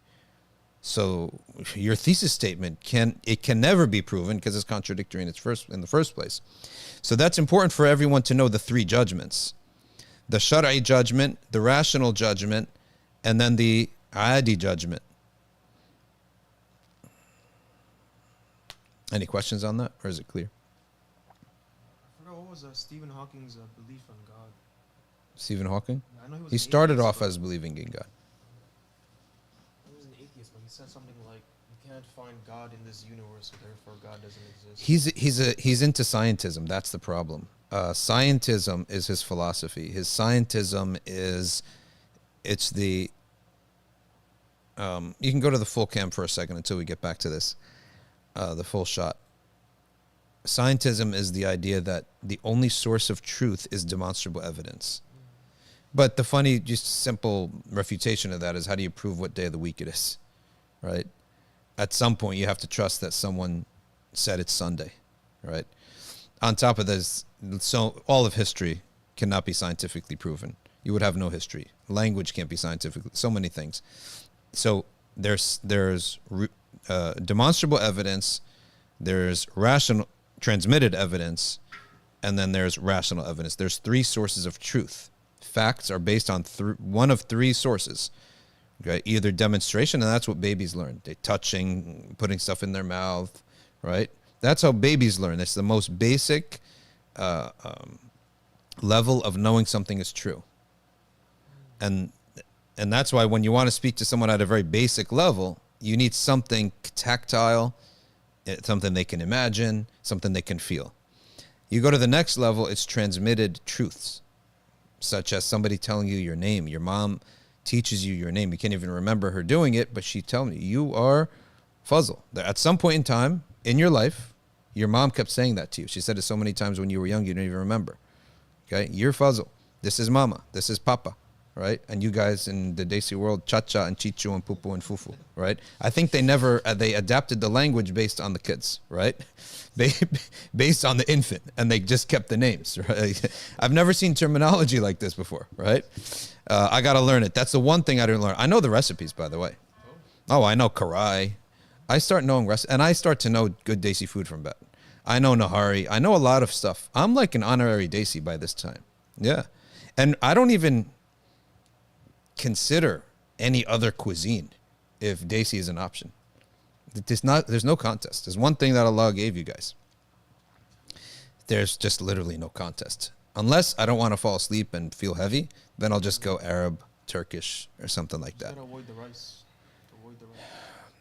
So your thesis statement can never be proven because it's contradictory in the first place. So that's important for everyone to know the 3 judgments. the Shar'i judgment, the rational judgment, and then the Adi judgment. Any questions on that, or is it clear? I forgot what was Stephen Hawking's belief on God. Stephen Hawking? I know he was He an started atheist, off but as believing in God. he was an atheist, but he said something like, "You can't find God in this universe, so therefore God doesn't exist." He's into scientism. That's the problem. Scientism is his philosophy. His scientism is, it's the. You can go to the full cam for a second until we get back to this. The full shot. Scientism is the idea that the only source of truth is demonstrable evidence. But the funny, just simple refutation of that is, how do you prove what day of the week it is, right? At some point, you have to trust that someone said it's Sunday, right? On top of this, so all of history cannot be scientifically proven. You would have no history. Language can't be scientifically. So many things. So there's demonstrable evidence, there's rational transmitted evidence, and then there's rational evidence. There's three sources of truth. Facts are based on one of three sources. Okay, either demonstration, and that's what babies learn. They touching, putting stuff in their mouth, right? That's how babies learn. It's the most basic level of knowing something is true. And that's why when you want to speak to someone at a very basic level, you need something tactile, something they can imagine, something they can feel. You go to the next level, it's transmitted truths, such as somebody telling you your name. Your mom teaches you your name. You can't even remember her doing it, but she tells you, you are Fuzzle. At some point in time in your life, your mom kept saying that to you. She said it so many times when you were young, you didn't even remember. Okay, you're Fuzzle. This is Mama. This is Papa. Right? And you guys in the Desi world, Chacha and Chichu and Pupu and Fufu, right? I think they adapted the language based on the kids, right? Based on the infant, and they just kept the names, right? I've never seen terminology like this before, right? I got to learn it. That's the one thing I didn't learn. I know the recipes, by the way. Oh, I know karai. I start knowing and I start to know good Desi food from that. I know Nahari. I know a lot of stuff. I'm like an honorary Desi by this time. Yeah. And I don't even consider any other cuisine if Desi is an option. There's no contest. There's one thing that Allah gave you guys. There's just literally no contest. Unless I don't want to fall asleep and feel heavy, then I'll just go Arab, Turkish, or something like that. Avoid the rice. Avoid the rice.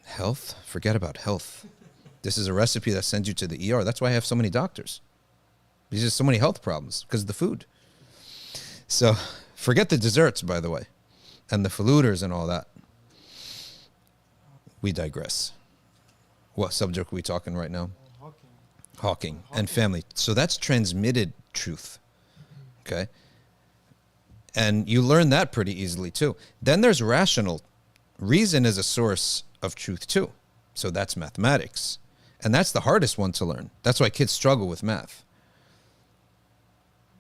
Health? Forget about health. This is a recipe that sends you to the ER. That's why I have so many doctors. There's just so many health problems because of the food. So forget the desserts, by the way, and the faluders and all that. We digress. What subject are we talking right now? Hawking and family. So that's transmitted truth. Okay. And you learn that pretty easily too. Then there's rational. Reason is a source of truth too. So that's mathematics. And that's the hardest one to learn. That's why kids struggle with math.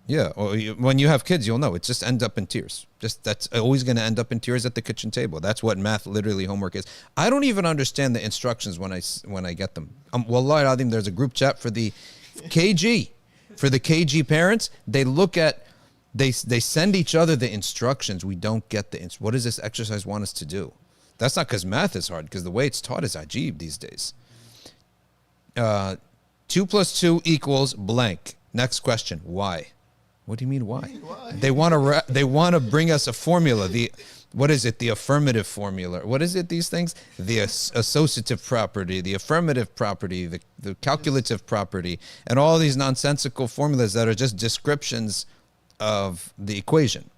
Yeah, well, when you have kids, you'll know. It just ends up in tears. That's always going to end up in tears at the kitchen table. That's what math literally homework is. I don't even understand the instructions when I get them. Wallahi al-Azim, there's a group chat for the KG. For the KG parents, they look at, they send each other the instructions. We don't get what does this exercise want us to do? That's not because math is hard, because the way it's taught is ajib these days. 2 + 2 = blank. Next question, why? What do you mean why? They want to bring us a formula. What is it? The affirmative formula. What is it? These things? The associative property, the affirmative property, the calculative property, and all these nonsensical formulas that are just descriptions of the equation.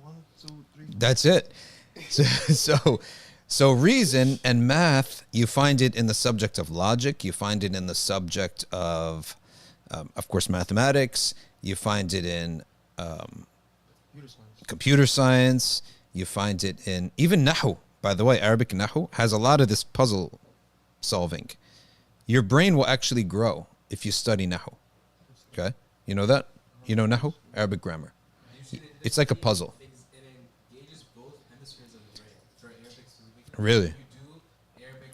1, 2, 3. That's it. So reason and math, you find it in the subject of logic. You find it in the subject of course, mathematics. You find it in computer science. You find it in even Nahu. By the way, Arabic Nahu has a lot of this puzzle solving. Your brain will actually grow if you study Nahu. Okay? You know that? You know Nahu? Arabic grammar. It's like a puzzle. It engages both hemispheres of the brain. For Arabic specifically. Really? If you do Arabic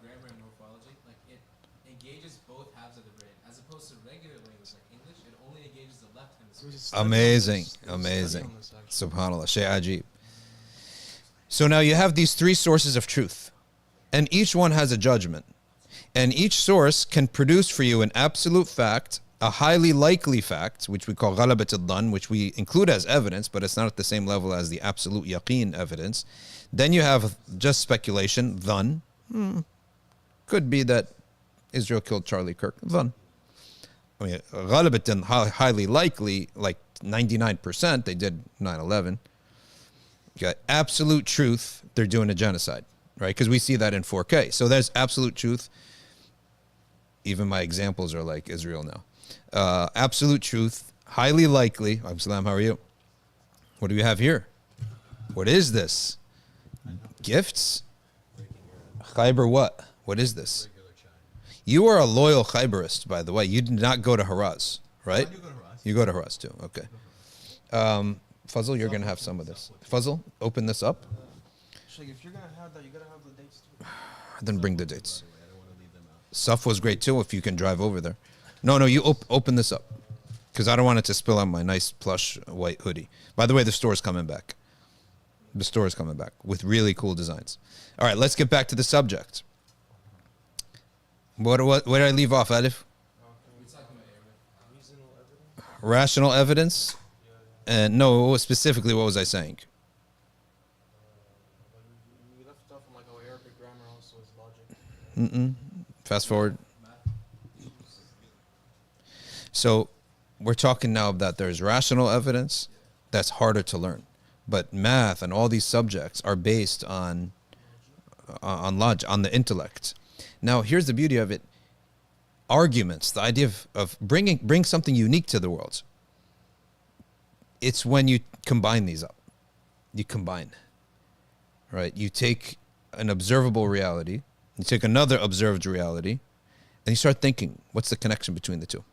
grammar and morphology, like it engages both halves of the brain. As opposed to regular language like English, it only engages the left hemisphere. study on Amazing, this. There's a study amazing. on this, actually. Subhanallah, shay ajib. So now you have these three sources of truth, and each one has a judgment. And each source can produce for you an absolute fact, a highly likely fact, which we call ghalabat al-dhann, which we include as evidence, but it's not at the same level as the absolute yaqeen evidence. Then you have just speculation, dhann. Could be that Israel killed Charlie Kirk, dhann. I mean, ghalabat al highly likely, like 99%, they did 9/11. You got absolute truth, they're doing a genocide, right? Because we see that in 4K. So there's absolute truth. Even my examples are like Israel now. Absolute truth, highly likely. Absalam, how are you? What do we have here? What is this? Gifts? Khaybar what? What is this? You are a loyal Khaybarist, by the way. You did not go to Haraz, right? I do go to Haraz. You go to Haraz too, okay. Fazl, you're going to have some of this. Fazl, open this up. Sheikh, if you're gonna have that, you gotta have the dates too. Then bring the dates. Saf was great too, if you can drive over there. No, you open this up. Because I don't want it to spill on my nice plush white hoodie. By the way, the store is coming back. The store is coming back with really cool designs. All right, let's get back to the subject. Where did I leave off, Alif? Reasonable evidence. Rational evidence? And no, specifically, what was I saying? We left off on like how Arabic grammar also is logic. Fast forward. So we're talking now that there's rational evidence that's harder to learn. But math and all these subjects are based on logic, on the intellect. Now, here's the beauty of it. Arguments, the idea of bring something unique to the world. It's when you combine these up. You combine, right? You take an observable reality, you take another observed reality, and you start thinking, what's the connection between the two?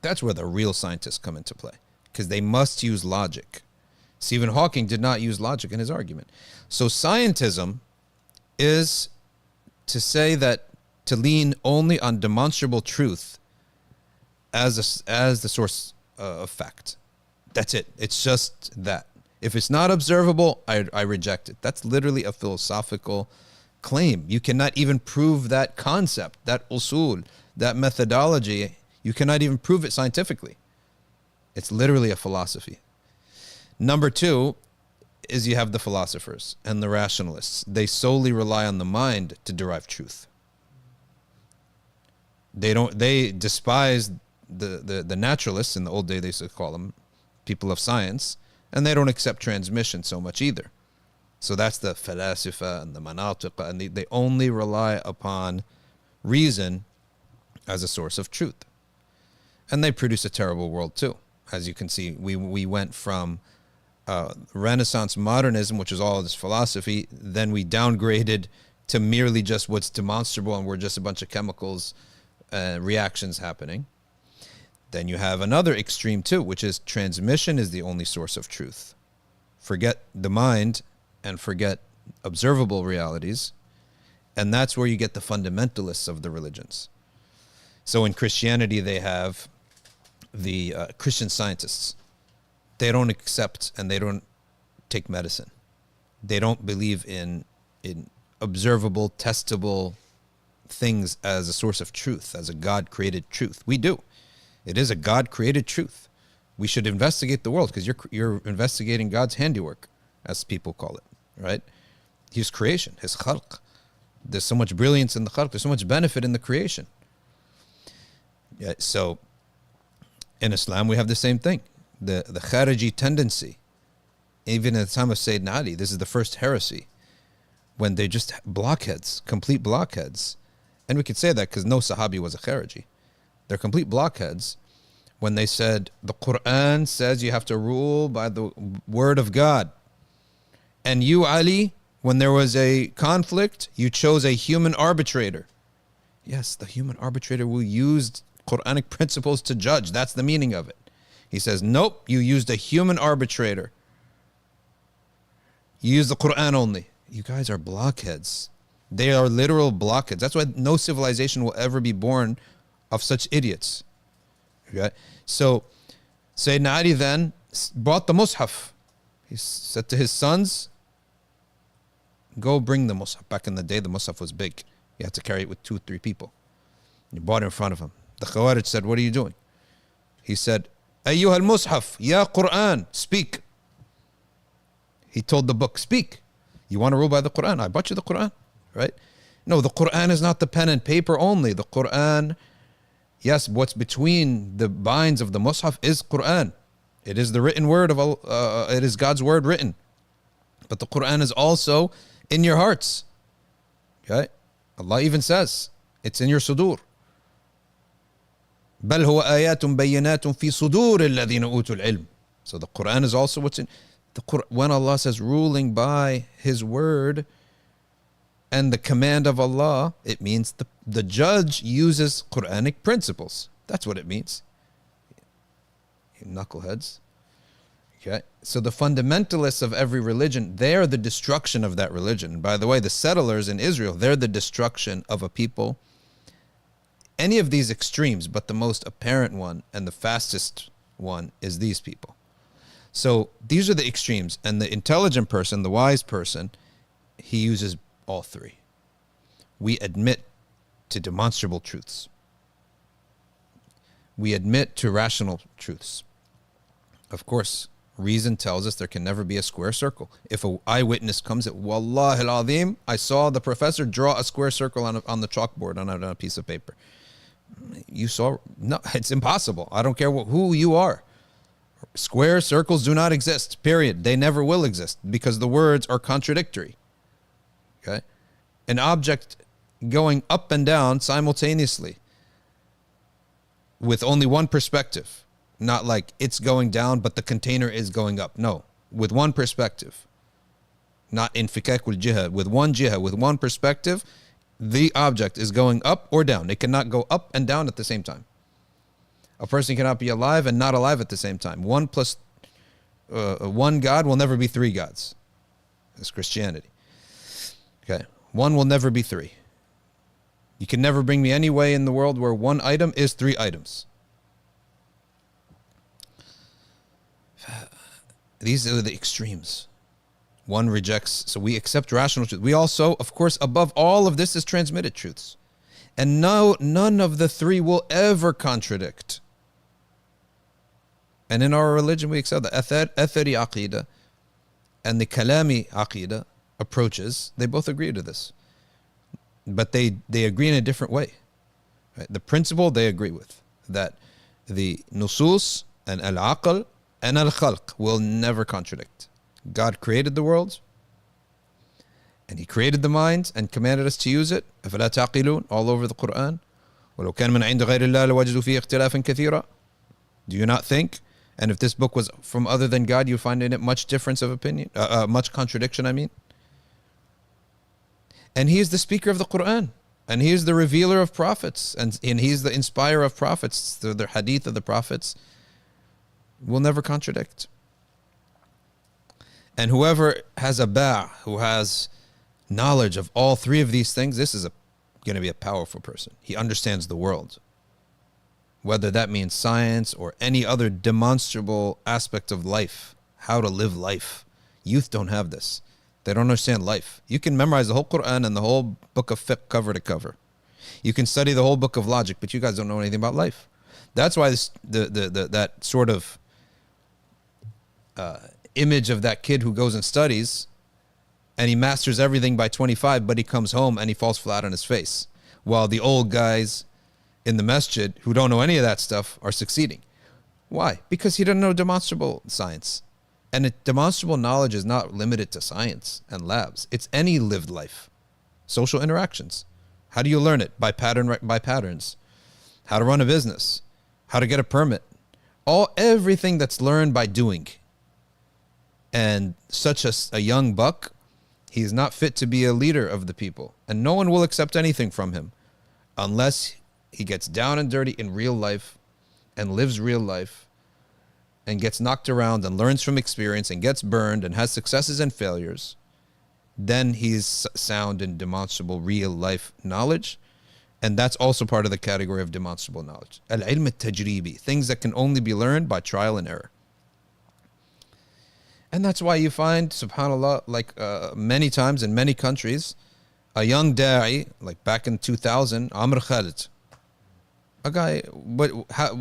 That's where the real scientists come into play, because they must use logic. Stephen Hawking did not use logic in his argument. So scientism is to say that, to lean only on demonstrable truth as the source of fact. That's it. It's just that. If it's not observable, I reject it. That's literally a philosophical claim. You cannot even prove that concept, that usul, that methodology. You cannot even prove it scientifically. It's literally a philosophy. Number two is you have the philosophers and the rationalists. They solely rely on the mind to derive truth. They despise the naturalists. In the old day they used to call them people of science, and they don't accept transmission so much either. So that's the falasifa and the manatiqa, and they only rely upon reason as a source of truth. And they produce a terrible world too. As you can see, we went from Renaissance modernism, which is all this philosophy, then we downgraded to merely just what's demonstrable, and we're just a bunch of chemicals, reactions happening. Then you have another extreme too, which is transmission is the only source of truth. Forget the mind and forget observable realities, and that's where you get the fundamentalists of the religions. So in Christianity, they have the Christian scientists. They don't accept and they don't take medicine. They don't believe in observable, testable things as a source of truth, as a God-created truth. We do. It is a God-created truth. We should investigate the world because you're investigating God's handiwork, as people call it, right? His creation, his khalq. There's so much brilliance in the khalq. There's so much benefit in the creation. Yeah, so in Islam, we have the same thing. The Khariji tendency, even at the time of Sayyidina Ali, this is the first heresy, when they're just blockheads, complete blockheads. And we could say that because no Sahabi was a Khariji. They're complete blockheads when they said the Quran says you have to rule by the word of God. And you, Ali, when there was a conflict, you chose a human arbitrator. Yes, the human arbitrator will use Quranic principles to judge. That's the meaning of it. He says, nope, you used a human arbitrator. You use the Quran only. You guys are blockheads. They are literal blockheads. That's why no civilization will ever be born of such idiots. Okay? So Sayyidina Ali then brought the Mus'haf. He said to his sons, go bring the Mus'haf. Back in the day, the Mus'haf was big. You had to carry it with 2-3 people. He brought it in front of him. The Khawarij said, what are you doing? He said, Ayyuha al-Mus'haf, Ya Quran, speak. He told the book, speak. You want to rule by the Quran? I brought you the Quran, right? No, the Quran is not the pen and paper only. The Quran, yes, what's between the binds of the Mus'haf is Quran. It is the written word of Allah, it is God's word written. But the Quran is also in your hearts. Okay? Allah even says, it's in your sudur. بل هو آيات بينات في صدور الذين أوتوا العلم. So the Quran is also what's in the Quran. When Allah says ruling by His word and the command of Allah, it means the judge uses Quranic principles. That's what it means. You knuckleheads. Okay. So the fundamentalists of every religion, they're the destruction of that religion. By the way, the settlers in Israel, they're the destruction of a people. Any of these extremes, but the most apparent one and the fastest one is these people. So these are the extremes, and the intelligent person, the wise person, he uses all three. We admit to demonstrable truths. We admit to rational truths. Of course, reason tells us there can never be a square circle. If an eyewitness comes at Wallahi al-Azim, I saw the professor draw a square circle on the chalkboard on a piece of paper. You saw? No, it's impossible. I don't care who you are. Square circles do not exist, period. They never will exist because the words are contradictory. Okay? An object going up and down simultaneously with only one perspective. Not like it's going down, but the container is going up. No, with one perspective. Not in fikakul jihad. With one jihad, with one perspective, the object is going up or down. It cannot go up and down at the same time. A person cannot be alive and not alive at the same time. One plus one God will never be three gods. That's Christianity. Okay. One will never be three. You can never bring me any way in the world where one item is three items. These are the extremes. One rejects, so we accept rational truth. We also, of course, above all of this is transmitted truths. And no, none of the three will ever contradict. And in our religion, we accept the Athari Aqidah and the Kalami Aqidah approaches. They both agree to this. But they agree in a different way. Right? The principle they agree with, that the Nusus and Al-Aql and Al-Khalq will never contradict. God created the world, and He created the mind and commanded us to use it. أَفَلَا تَعْقِلُونَ, all over the Quran. وَلَوْ كَانَ مِنْ عِنْدِ غَيْرِ اللَّهِ لَوَجَدُوا فِيهِ اخْتِلَافًا كَثِيرًا. Do you not think? And if this book was from other than God, you find in it much difference of opinion, much contradiction, I mean. And He is the speaker of the Quran, and He is the revealer of prophets, and He is the inspirer of prophets. The hadith of the prophets will never contradict. And whoever has a who has knowledge of all three of these things, this is going to be a powerful person. He understands the world. Whether that means science or any other demonstrable aspect of life, how to live life. Youth don't have this. They don't understand life. You can memorize the whole Quran and the whole book of fiqh cover to cover. You can study the whole book of logic, but you guys don't know anything about life. That's why that sort of image of that kid who goes and studies and he masters everything by 25, but he comes home and he falls flat on his face, while the old guys in the masjid who don't know any of that stuff are succeeding. Why? Because he doesn't know demonstrable science. And demonstrable knowledge is not limited to science and labs. It's any lived life. Social interactions. How do you learn it? By patterns. How to run a business. How to get a permit. Everything that's learned by doing. And such a young buck, he's not fit to be a leader of the people. And no one will accept anything from him unless he gets down and dirty in real life and lives real life and gets knocked around and learns from experience and gets burned and has successes and failures. Then he's sound in demonstrable real life knowledge. And that's also part of the category of demonstrable knowledge. Al-ilm al-tajribi, things that can only be learned by trial and error. And that's why you find, subhanAllah, like many times in many countries, a young da'i, like back in 2000, Amr Khalid, a guy, but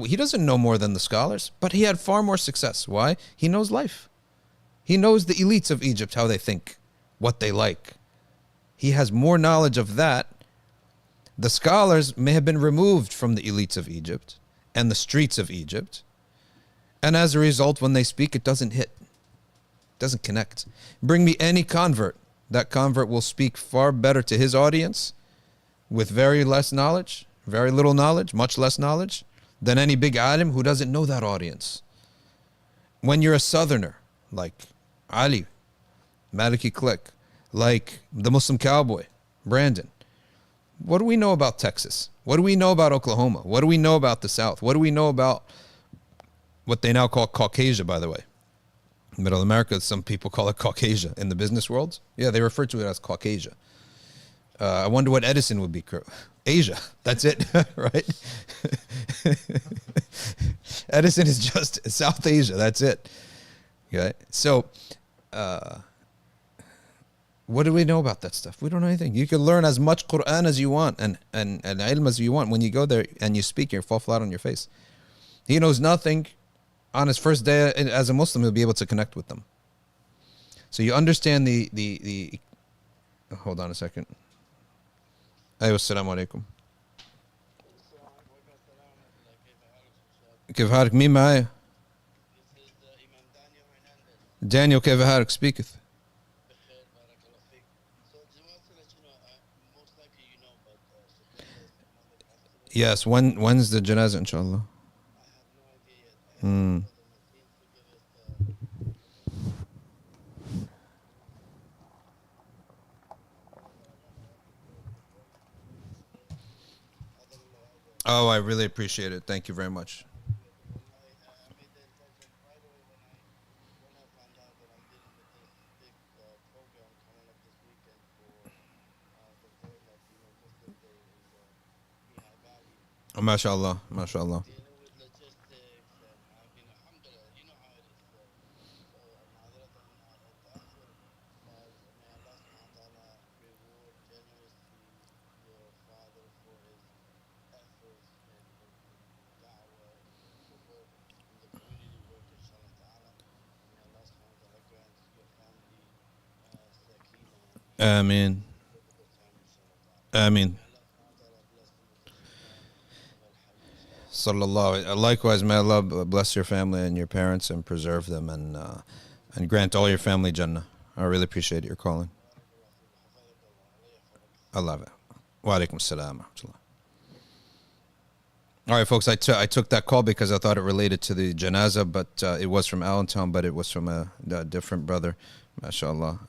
he doesn't know more than the scholars, but he had far more success. Why? He knows life. He knows the elites of Egypt, how they think, what they like. He has more knowledge of that. The scholars may have been removed from the elites of Egypt and the streets of Egypt. And as a result, when they speak, it doesn't hit. It doesn't connect. Bring me any convert. That convert will speak far better to his audience with very less knowledge, very little knowledge, much less knowledge, than any big alim who doesn't know that audience. When you're a southerner, like Ali, Maliki Click, like the Muslim Cowboy, Brandon, what do we know about Texas? What do we know about Oklahoma? What do we know about the South? What do we know about what they now call Caucasia, by the way? Middle America, some people call it Caucasia in the business world. Yeah, they refer to it as Caucasia. I wonder what Edison would be. Asia. That's it, right? Edison is just South Asia. That's it. Okay. So, what do we know about that stuff? We don't know anything. You can learn as much Quran as you want and ilm as you want. When you go there and you speak, you fall flat on your face. He knows nothing. On his first day as a Muslim, he'll be able to connect with them. So you understand the hold on a second. Ayo, assalamu alaikum. كيف حالك؟ مين معايا؟ Daniel, كيف حالك؟ speaketh. Yes, when's the janazah, inshallah? Oh, I really appreciate it. Thank you very much. Oh, mashallah, mashallah. Ameen. Ameen. Sallallahu. Likewise, may Allah bless your family and your parents and preserve them and grant all your family Jannah. I really appreciate your calling. I love it. Wa alaikum salam. All right, folks, I took that call because I thought it related to the janazah, but it was from Allentown, but it was from a different brother, mashallah.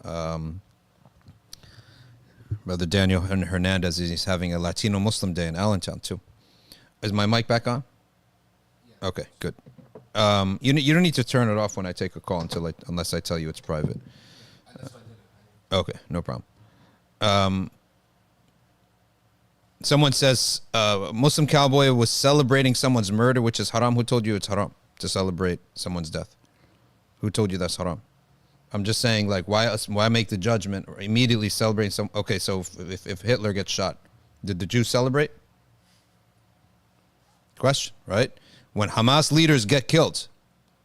Brother Daniel Hernandez, he's having a Latino Muslim day in Allentown too. Is my mic back on? Yeah. Okay, good. You don't need to turn it off when I take a call unless I tell you it's private. Okay, no problem. Someone says Muslim Cowboy was celebrating someone's murder, which is haram. Who told you it's haram to celebrate someone's death? Who told you that's haram? I'm just saying, like, why make the judgment or immediately celebrating some? Okay, so if Hitler gets shot, did the Jews celebrate? Question, right? When Hamas leaders get killed,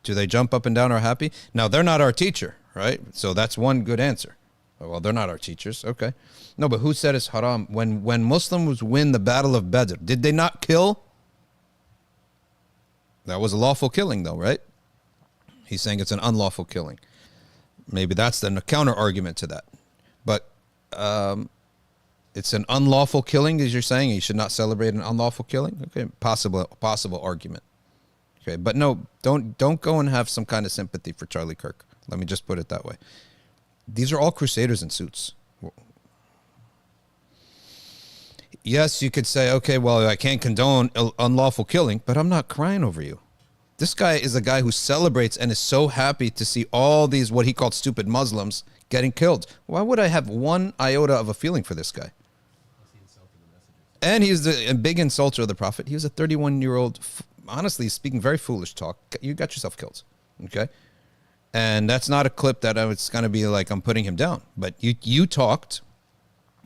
do they jump up and down or are happy? Now, they're not our teacher, right? So that's one good answer. Well, they're not our teachers. Okay. No, but who said it's haram? When Muslims win the Battle of Badr, did they not kill? That was a lawful killing, though, right? He's saying it's an unlawful killing. Maybe that's the counter argument to that. But it's an unlawful killing, as you're saying. You should not celebrate an unlawful killing. Okay, possible argument. Okay, but no, don't go and have some kind of sympathy for Charlie Kirk. Let me just put it that way. These are all crusaders in suits. Yes, you could say, okay, well, I can't condone unlawful killing, but I'm not crying over you. This guy is a guy who celebrates and is so happy to see all these what he called stupid Muslims getting killed. Why would I have one iota of a feeling for this guy? And he's a big insulter of the Prophet. He was a 31-year-old, honestly speaking, very foolish talk. You got yourself killed, okay? And that's not a clip that it's going to be like I'm putting him down. But you talked,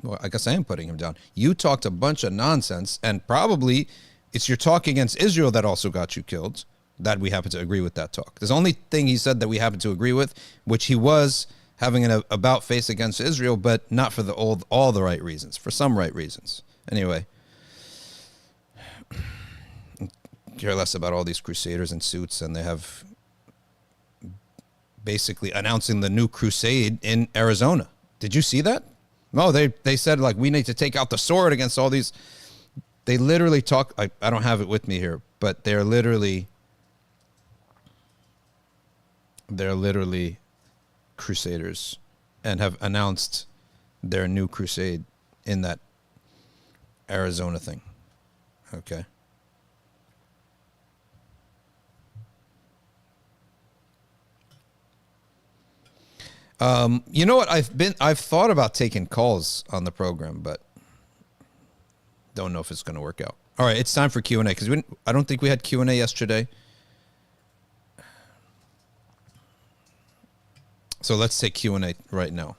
well, I guess I am putting him down. You talked a bunch of nonsense, and probably it's your talk against Israel that also got you killed, that we happen to agree with that talk. There's the only thing he said that we happen to agree with, which he was having an about face against Israel, but not for all the right reasons, for some right reasons. Anyway, care less about all these Crusaders in suits, and they have basically announcing the new crusade in Arizona. Did you see that? No, they said, like, we need to take out the sword against all these. They literally talk. I don't have it with me here, but they're literally Crusaders and have announced their new crusade in that Arizona thing. Okay. You know what? I've thought about taking calls on the program, but don't know if it's going to work out. All right, it's time for Q&A because I don't think we had Q&A yesterday. So let's take Q&A right now.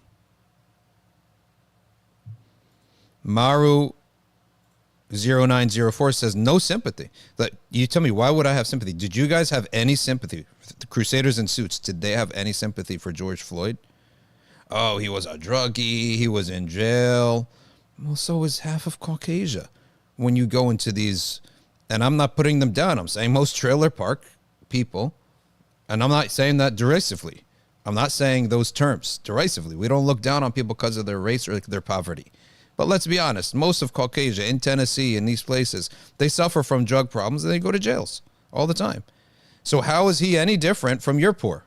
Maru0904 says, no sympathy. You tell me, why would I have sympathy? Did you guys have any sympathy? The Crusaders in suits, did they have any sympathy for George Floyd? Oh, he was a druggie. He was in jail. Well, so was half of Caucasia. When you go into these, and I'm not putting them down. I'm saying most trailer park people, and I'm not saying that derisively. I'm not saying those terms derisively. We don't look down on people because of their race or their poverty. But let's be honest. Most of Caucasia, in Tennessee, in these places, they suffer from drug problems and they go to jails all the time. So how is he any different from your poor?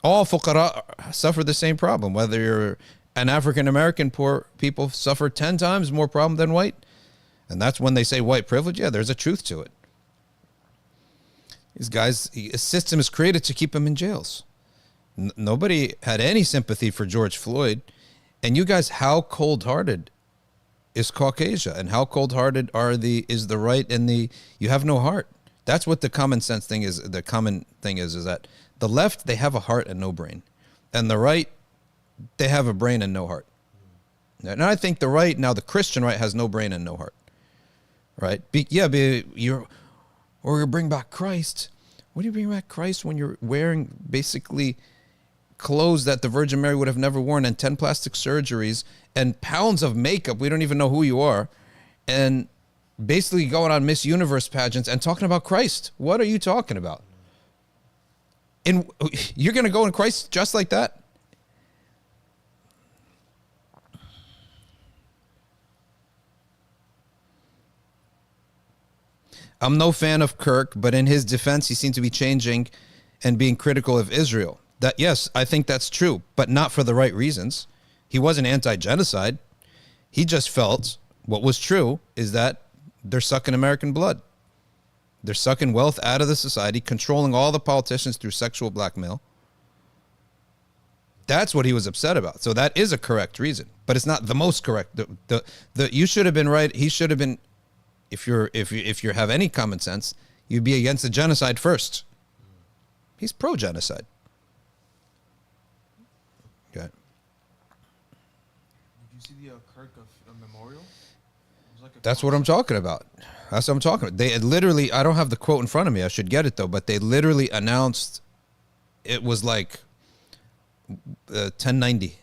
All fuqara suffer the same problem. Whether you're an African-American, poor people suffer 10 times more problem than white. And that's when they say white privilege. Yeah, there's a truth to it. These guys, a system is created to keep them in jails. Nobody had any sympathy for George Floyd. And you guys, how cold-hearted is Caucasia? And how cold-hearted is the right and you have no heart. That's what the common sense thing is. The common thing is that the left, they have a heart and no brain. And the right, they have a brain and no heart. And I think the right, now the Christian right, has no brain and no heart. Right? Or you bring back Christ. What do you bring back Christ when you're wearing basically clothes that the Virgin Mary would have never worn, and 10 plastic surgeries and pounds of makeup? We don't even know who you are. And basically going on Miss Universe pageants and talking about Christ. What are you talking about? And you're going to go in Christ just like that? I'm no fan of Kirk, but in his defense, he seemed to be changing and being critical of Israel. That, yes, I think that's true, but not for the right reasons. He wasn't anti-genocide. He just felt what was true is that they're sucking American blood. They're sucking wealth out of the society, controlling all the politicians through sexual blackmail. That's what he was upset about. So that is a correct reason, but it's not the most correct. You should have been right. He should have been. If you have any common sense, you'd be against the genocide first. He's pro-genocide. Okay. Did you see the Kirk memorial? That's what I'm talking about. That's what I'm talking about. They literally, I don't have the quote in front of me. I should get it though, but they literally announced it was like 1090.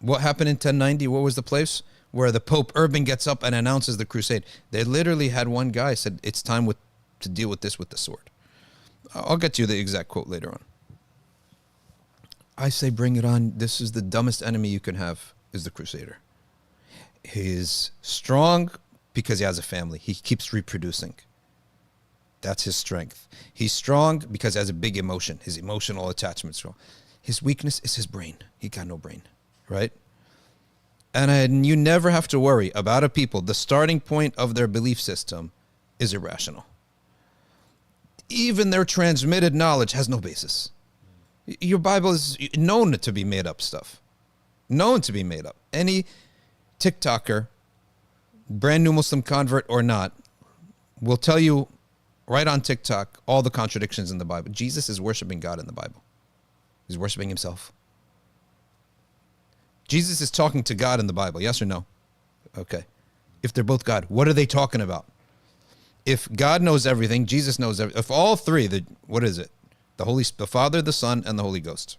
What happened in 1090? What was the place where the Pope Urban gets up and announces the crusade? They literally had one guy said, it's time to deal with this with the sword. I'll get you the exact quote later on. I say bring it on. This is the dumbest enemy you can have, is the Crusader. He's strong because he has a family. He keeps reproducing. That's his strength. He's strong because he has a big emotion. His emotional attachment's strong. His weakness is his brain. He got no brain, right? And you never have to worry about a people. The starting point of their belief system is irrational. Even their transmitted knowledge has no basis. Your Bible is known to be made up stuff. Known to be made up. Any TikToker brand new Muslim convert or not, will tell you right on TikTok all the contradictions in the Bible. Jesus is worshiping God in the Bible. He's worshiping himself. Jesus is talking to God in the Bible, yes or no? Okay. If they're both God, what are they talking about? If God knows everything, Jesus knows everything. If all three, what is it? The Father, the Son, and the Holy Ghost.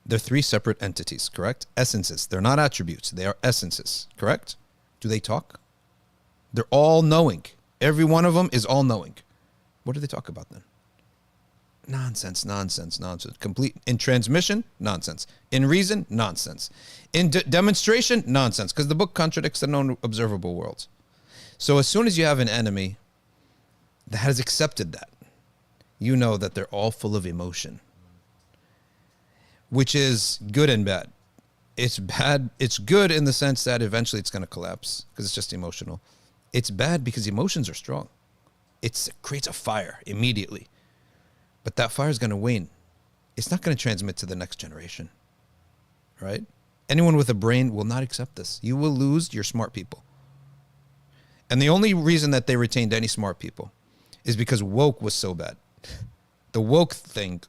They're three separate entities, correct? Essences. They're not attributes. They are essences, correct? Do they talk? They're all knowing. Every one of them is all knowing. What do they talk about then? Nonsense. Complete. In transmission, nonsense. In reason, nonsense. In demonstration, nonsense. Because the book contradicts the known observable worlds. So as soon as you have an enemy that has accepted that, you know that they're all full of emotion, which is good and bad. It's bad. It's good in the sense that eventually it's going to collapse because it's just emotional. It's bad because emotions are strong. It creates a fire immediately. But that fire is going to wane. It's not going to transmit to the next generation, right? Anyone with a brain will not accept this. You will lose your smart people. And the only reason that they retained any smart people is because woke was so bad. The woke thing,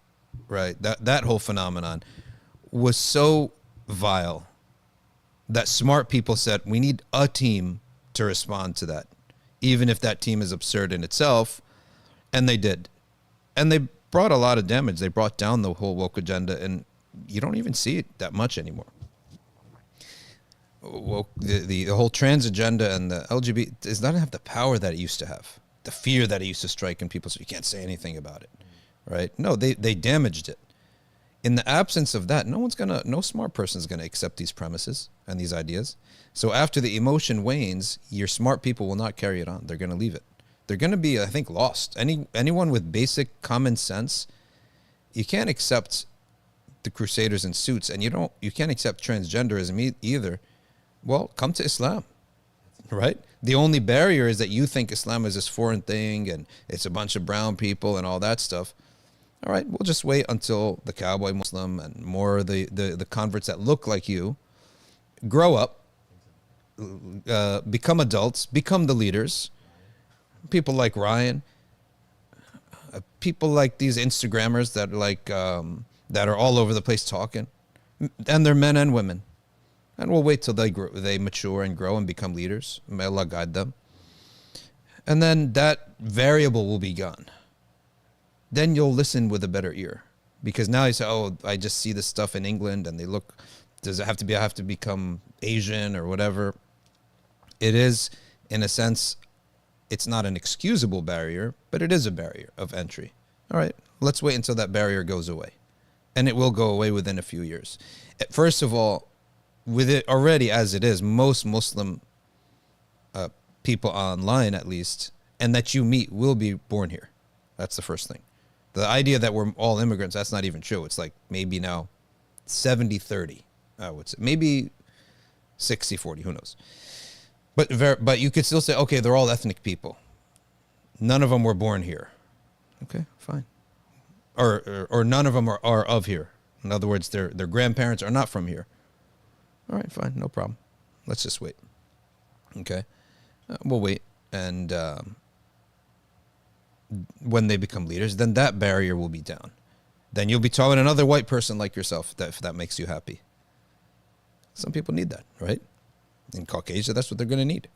right, that whole phenomenon was so vile that smart people said, we need a team to respond to that, even if that team is absurd in itself. And they did. And they brought a lot of damage. They brought down the whole woke agenda, and you don't even see it that much anymore. Woke, the whole trans agenda and the LGBT does not have the power that it used to have, the fear that it used to strike in people, so you can't say anything about it, right? No, they damaged it. In the absence of that, no smart person is gonna accept these premises and these ideas. So after the emotion wanes, your smart people will not carry it on. They're gonna leave it. They're gonna be, I think, lost. Anyone with basic common sense, you can't accept the Crusaders in suits, and you can't accept transgenderism either. Well, come to Islam, right? The only barrier is that you think Islam is this foreign thing and it's a bunch of brown people and all that stuff. All right, we'll just wait until the cowboy Muslim and more of the converts that look like you grow up, become adults, become the leaders. People like Ryan, people like these Instagrammers that are all over the place talking, and they're men and women. And we'll wait till they mature and grow and become leaders. May Allah guide them. And then that variable will be gone. Then you'll listen with a better ear. Because now you say, oh, I just see this stuff in England and they look, does it have to be, I have to become Asian or whatever? It is, in a sense, it's not an excusable barrier, but it is a barrier of entry. All right, let's wait until that barrier goes away. And it will go away within a few years. First of all, with it already as it is, most Muslim people online, at least, and that you meet will be born here. That's the first thing. The idea that we're all immigrants, that's not even true. It's like maybe now 70-30, I would say. Maybe 60-40, who knows. But you could still say, okay, they're all ethnic people. None of them were born here. Okay, fine. Or none of them are of here. In other words, their grandparents are not from here. All right, fine, no problem. Let's just wait. Okay, we'll wait, and when they become leaders, then that barrier will be down. Then you'll be talking to another white person like yourself, if that makes you happy. Some people need that, right? In Caucasia, that's what they're going to need.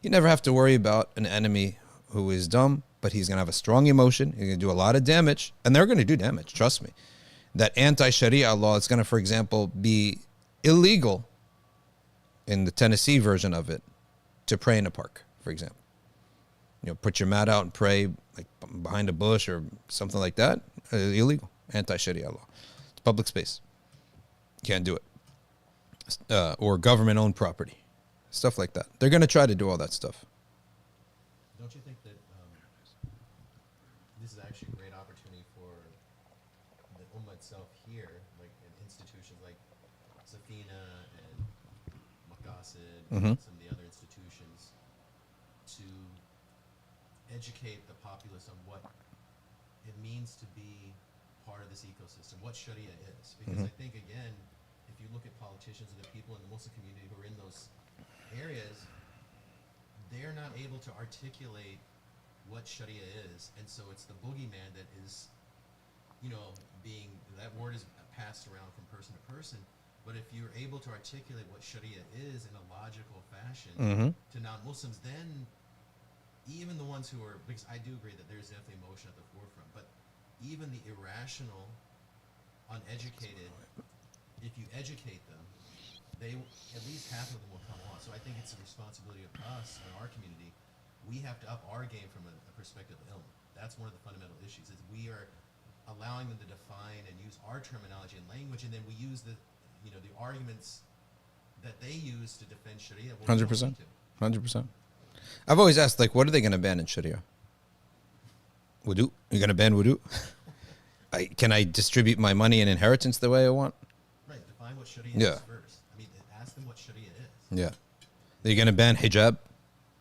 You never have to worry about an enemy who is dumb, but he's going to have a strong emotion. He's going to do a lot of damage, and they're going to do damage, trust me. That anti-Sharia law is going to, for example, be illegal in the Tennessee version of it to pray in a park, for example. You know, put your mat out and pray like behind a bush or something like that. Illegal, anti-Sharia law. It's public space. Can't do it. Or government-owned property. Stuff like that. They're going to try to do all that stuff. Don't you think that this is actually a great opportunity for the Ummah itself here, like in institutions like Safina and Maqasid, and some of the other institutions, to educate the populace on what it means to be part of this ecosystem, what Sharia is? Because I think, again, if you look at politicians or the people in the Muslim community who are in those areas, they're not able to articulate what Sharia is, and so it's the boogeyman that is, being, that word is passed around from person to person. But if you're able to articulate what Sharia is in a logical fashion to non-Muslims, then even the ones who are, because I do agree that there's definitely emotion at the forefront, but even the irrational, uneducated, if you educate them, they, at least half of them will come on. So I think it's a responsibility of us in our community. We have to up our game from a perspective of ilm. That's one of the fundamental issues, is we are allowing them to define and use our terminology and language, and then we use the arguments that they use to defend Sharia. 100%. 100%. I've always asked, like, what are they going to ban in Sharia? Wudu? You're going to ban wudu? Can I distribute my money and inheritance the way I want? Right. Define what Sharia is first. I mean, ask them what Sharia is. Yeah. Are you going to ban hijab?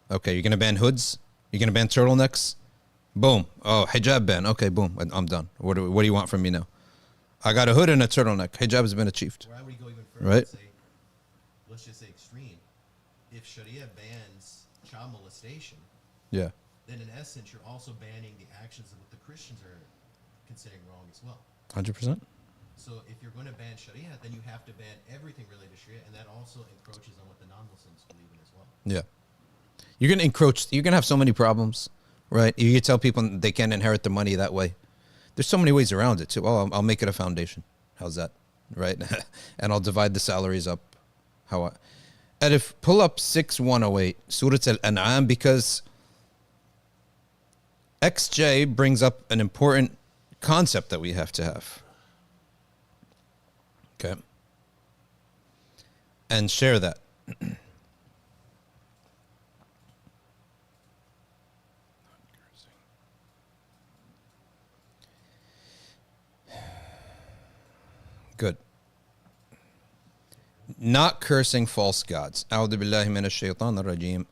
Okay. You're going to ban hoods? You're going to ban turtlenecks? Boom. Oh, hijab ban. Okay, boom. I'm done. What do you want from me now? I got a hood and a turtleneck. Hijab has been achieved. Where I would go even further, right? Say, let's just say extreme. If Sharia bans child molestation, Yeah. then in essence you're also banning the actions of what the Christians are considering wrong as well. 100%. So if you're going to ban Sharia, then you have to ban everything related to Sharia, and that also encroaches on what the non-Muslims believe in as well. Yeah. You're going to encroach. You're going to have so many problems, right? You can tell people they can't inherit their money that way. There's so many ways around it, too. Oh, I'll make it a foundation. How's that? Right? And I'll divide the salaries up. Edif, pull up 6108, Surah Al-An'am, because XJ brings up an important concept that we have to have. Okay. And share that. Good. Not cursing false gods. أعوذ بالله من الشيطان الرجيم.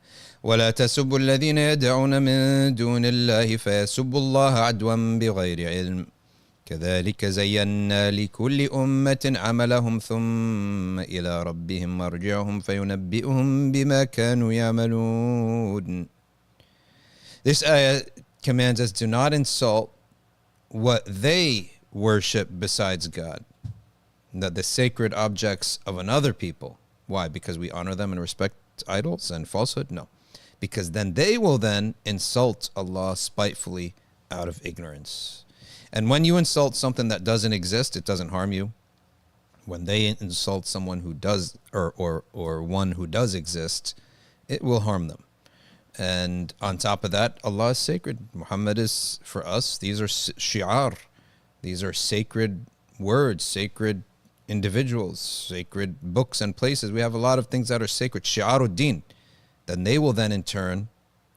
ولا تسبوا الذين يدعون من دون الله فيسبوا الله عدوا بغير علم. كذلك زينا لكل أمة عملهم ثم إلى ربهم مرجعهم فينبئهم بما كانوا يعملون. This ayah commands us to not insult what they worship besides God. That the sacred objects of another people. Why? Because we honor them and respect idols and falsehood? No. Because then they will then insult Allah spitefully out of ignorance. And when you insult something that doesn't exist, it doesn't harm you. When they insult someone who does, or one who does exist, it will harm them. And on top of that, Allah is sacred. Muhammad is, for us, these are shi'ar. These are sacred words, sacred individuals, sacred books and places. We have a lot of things that are sacred. Shi'aruddin. Then they will then in turn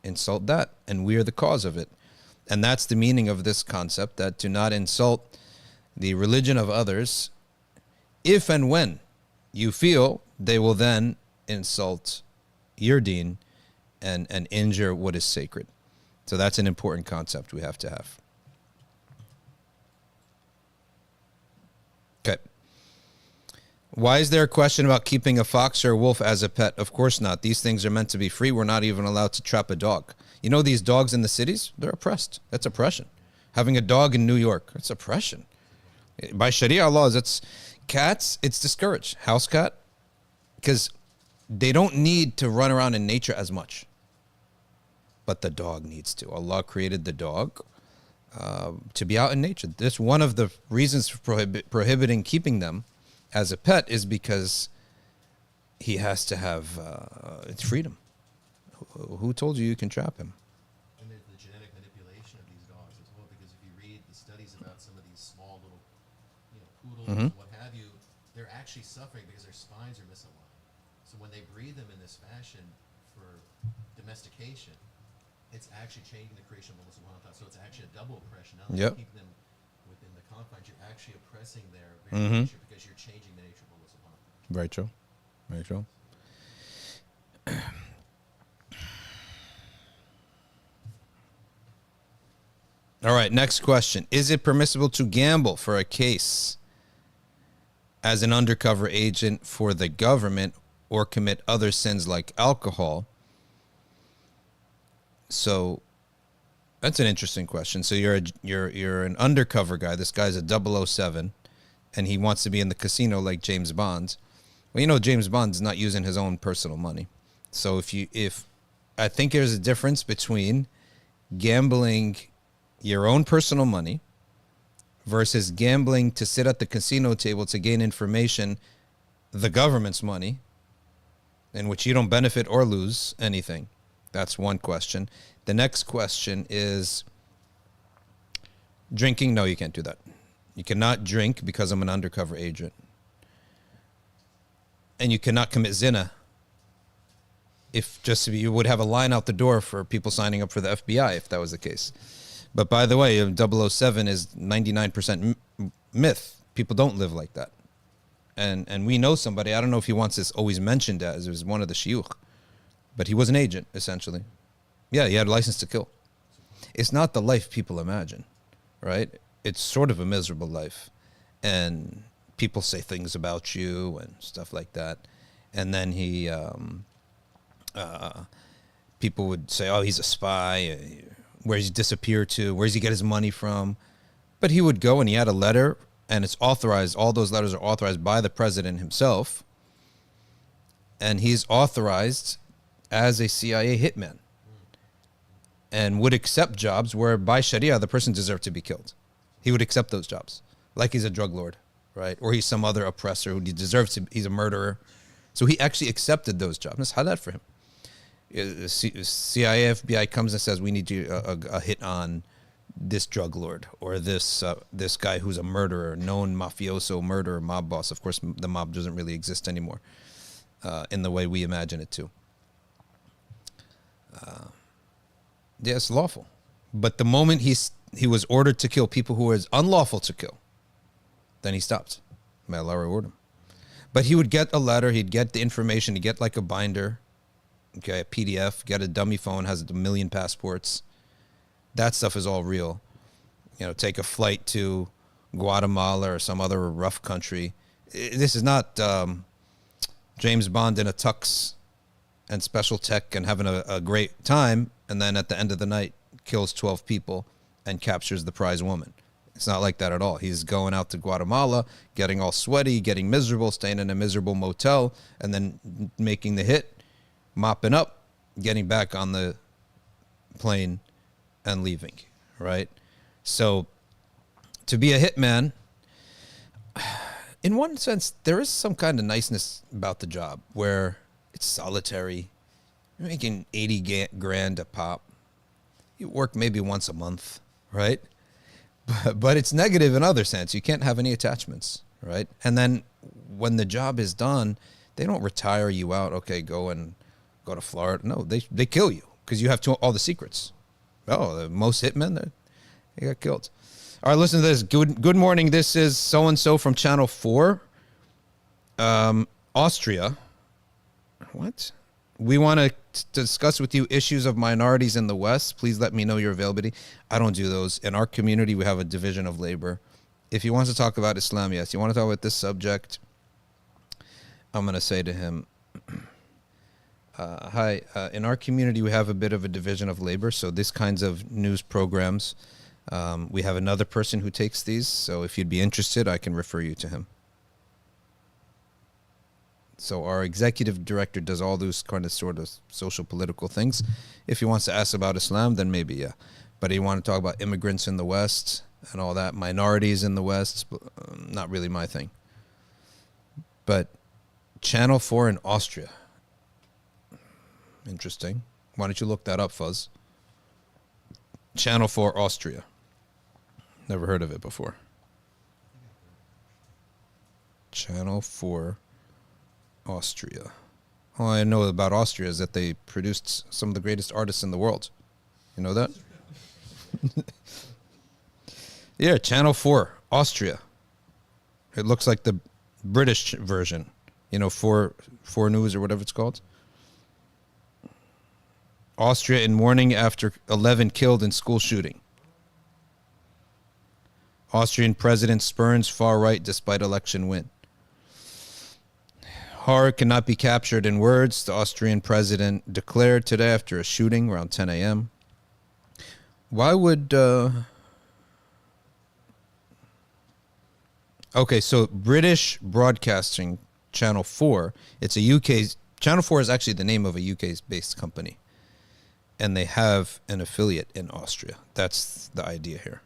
insult that, and we are the cause of it. And that's the meaning of this concept, that to not insult the religion of others if and when you feel they will then insult your deen and injure what is sacred. So that's an important concept we have to have. Okay. Why is there a question about keeping a fox or a wolf as a pet? Of course not. These things are meant to be free. We're not even allowed to trap a dog. You know these dogs in the cities? They're oppressed. That's oppression. Having a dog in New York, that's oppression. By Sharia laws, it's cats, it's discouraged. House cat, because they don't need to run around in nature as much. But the dog needs to. Allah created the dog to be out in nature. That's one of the reasons for prohibiting keeping them as a pet, is because he has to have its freedom. Who told you can trap him? And there's the genetic manipulation of these dogs as well, because if you read the studies about some of these small little, poodles, what have you, they're actually suffering because their spines are misaligned. So when they breed them in this fashion for domestication, it's actually changing the creation of Allah subhanahu wa ta'ala. So it's actually a double oppression. Not only keeping them within the confines, you're actually oppressing their very nature, because you're changing the nature of Allah subhanahu wa ta'ala. Very true. Very true. All right, next question. Is it permissible to gamble for a case as an undercover agent for the government or commit other sins like alcohol. So that's an interesting question. So you're an undercover guy. This guy's a 007, and he wants to be in the casino like James Bond. Well, you know, James Bond's not using his own personal money. So if I think there's a difference between gambling your own personal money versus gambling to sit at the casino table to gain information, the government's money, in which you don't benefit or lose anything. That's one question. The next question is drinking. No, you can't do that. You cannot drink because I'm an undercover agent. And you cannot commit zina. If just you would have a line out the door for people signing up for the FBI if that was the case. But by the way, 007 is 99% myth. People don't live like that. And we know somebody, I don't know if he wants this always mentioned as it was one of the shiukh, but he was an agent, essentially. Yeah, he had a license to kill. It's not the life people imagine, right? It's sort of a miserable life. And people say things about you and stuff like that. And then he, people would say, oh, he's a spy. Where's he disappear to? Where's he get his money from? But he would go and he had a letter, and it's authorized. All those letters are authorized by the president himself. And he's authorized as a CIA hitman and would accept jobs where by Sharia, the person deserved to be killed. He would accept those jobs like he's a drug lord, right? Or he's some other oppressor who deserves to, he's a murderer. So he actually accepted those jobs. How'd that for him? CIA, FBI comes and says, we need you a hit on this drug lord or this guy who's a murderer, known mafioso, murderer, mob boss. Of course, the mob doesn't really exist anymore in the way we imagine it to. Yeah, it's lawful. But the moment he was ordered to kill people who was unlawful to kill, then he stopped. May Allah reward him. But he would get a letter, he'd get the information, he'd get like a binder, okay, a PDF, get a dummy phone, has 1 million passports. That stuff is all real. You know, take a flight to Guatemala or some other rough country. This is not James Bond in a tux and special tech and having a great time, and then at the end of the night kills 12 people and captures the prize woman. It's not like that at all. He's going out to Guatemala, getting all sweaty, getting miserable, staying in a miserable motel, and then making the hit, mopping up, getting back on the plane and leaving, right? So to be a hitman, in one sense, there is some kind of niceness about the job where it's solitary. You're making 80 grand a pop. You work maybe once a month, right? But it's negative in other sense. You can't have any attachments, right? And then when the job is done, they don't retire you out. Okay, go to Florida. No, they kill you because you have all the secrets. Oh, most hitmen, they got killed. All right, listen to this. Good morning. This is so-and-so from Channel 4, Austria. What? We want to discuss with you issues of minorities in the West. Please let me know your availability. I don't do those. In our community, we have a division of labor. If he wants to talk about Islam, yes. You want to talk about this subject, I'm going to say to him, hi, in our community, we have a bit of a division of labor. So these kinds of news programs, we have another person who takes these. So if you'd be interested, I can refer you to him. So our executive director does all those kind of sort of social political things. If he wants to ask about Islam, then maybe, yeah. But he want to talk about immigrants in the West and all that, minorities in the West, not really my thing. But Channel 4 in Austria. Interesting. Why don't you look that up, Fuzz? Channel 4 Austria. Never heard of it before. Channel 4 Austria. All I know about Austria is that they produced some of the greatest artists in the world. You know that? Yeah, Channel 4, Austria. It looks like the British version. You know, 4 News or whatever it's called. Austria in mourning after 11 killed in school shooting. Austrian president spurns far right despite election win. Horror cannot be captured in words, the Austrian president declared today after a shooting around 10 a.m. Why would... Okay, so British Broadcasting Channel 4, it's a UK... Channel 4 is actually the name of a UK-based company. And they have an affiliate in Austria. That's the idea here.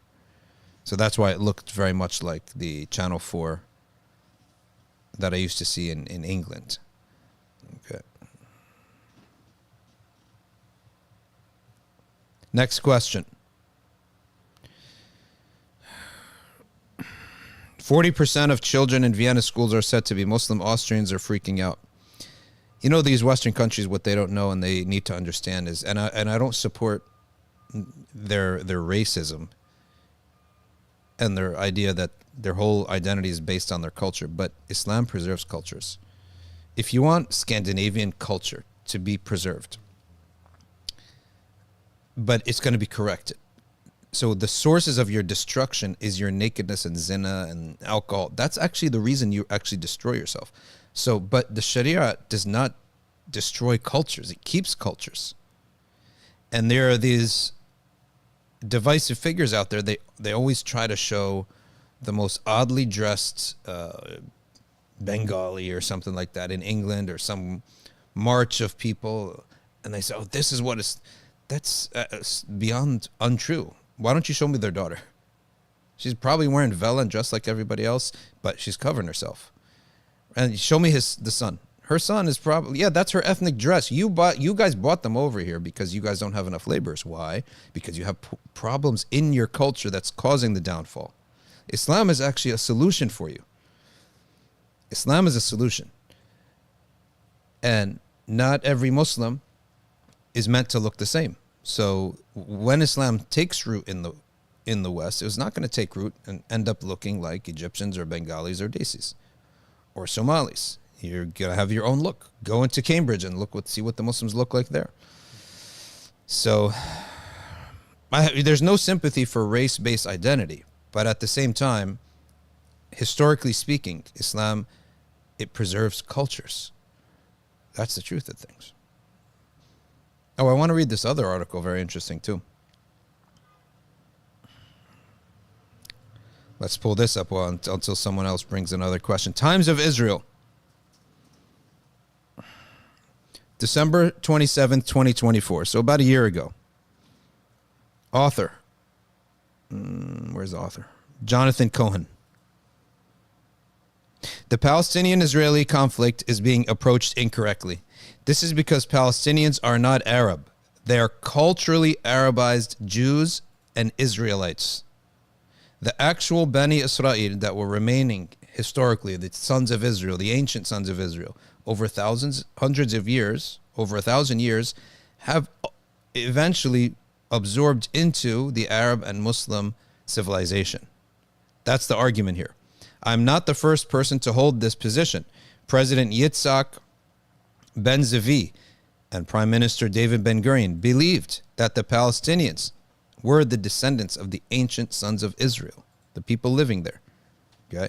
So that's why it looked very much like the Channel 4 that I used to see in England. Okay. Next question. 40% of children in Vienna schools are said to be Muslim. Austrians are freaking out. You know, these Western countries, what they don't know and they need to understand is, and I don't support their racism and their idea that their whole identity is based on their culture, but Islam preserves cultures. If you want Scandinavian culture to be preserved, but it's going to be corrected. So the sources of your destruction is your nakedness and zina and alcohol. That's actually the reason you actually destroy yourself. So, but the Sharia does not destroy cultures. It keeps cultures. And there are these divisive figures out there. They always try to show the most oddly dressed Bengali or something like that in England, or some march of people, and they say, oh, this is what is... That's beyond untrue. Why don't you show me their daughter? She's probably wearing vela and dressed like everybody else, but she's covering herself. And show me the son. Her son is probably... Yeah, that's her ethnic dress. You guys bought them over here because you guys don't have enough laborers. Why? Because you have problems in your culture that's causing the downfall. Islam is actually a solution for you. Islam is a solution. And not every Muslim is meant to look the same. So when Islam takes root in the West, it was not going to take root and end up looking like Egyptians or Bengalis or Deities or Somalis. You're going to have your own look. Go into Cambridge and see what the Muslims look like there. So there's no sympathy for race-based identity. But at the same time, historically speaking, Islam, it preserves cultures. That's the truth of things. Oh, I want to read this other article, very interesting too. Let's pull this up until someone else brings another question. Times of Israel. December 27th, 2024. So about a year ago. Author. Where's the author? Jonathan Kohan. The Palestinian-Israeli conflict is being approached incorrectly. This is because Palestinians are not Arab. They are culturally Arabized Jews and Israelites. The actual Bani Israel that were remaining historically, the sons of Israel, the ancient sons of Israel, over hundreds of years, over 1,000 years, have eventually absorbed into the Arab and Muslim civilization. That's the argument here. I'm not the first person to hold this position. President Yitzhak Ben-Zvi and Prime Minister David Ben-Gurion believed that the Palestinians were the descendants of the ancient sons of Israel, the people living there. Okay.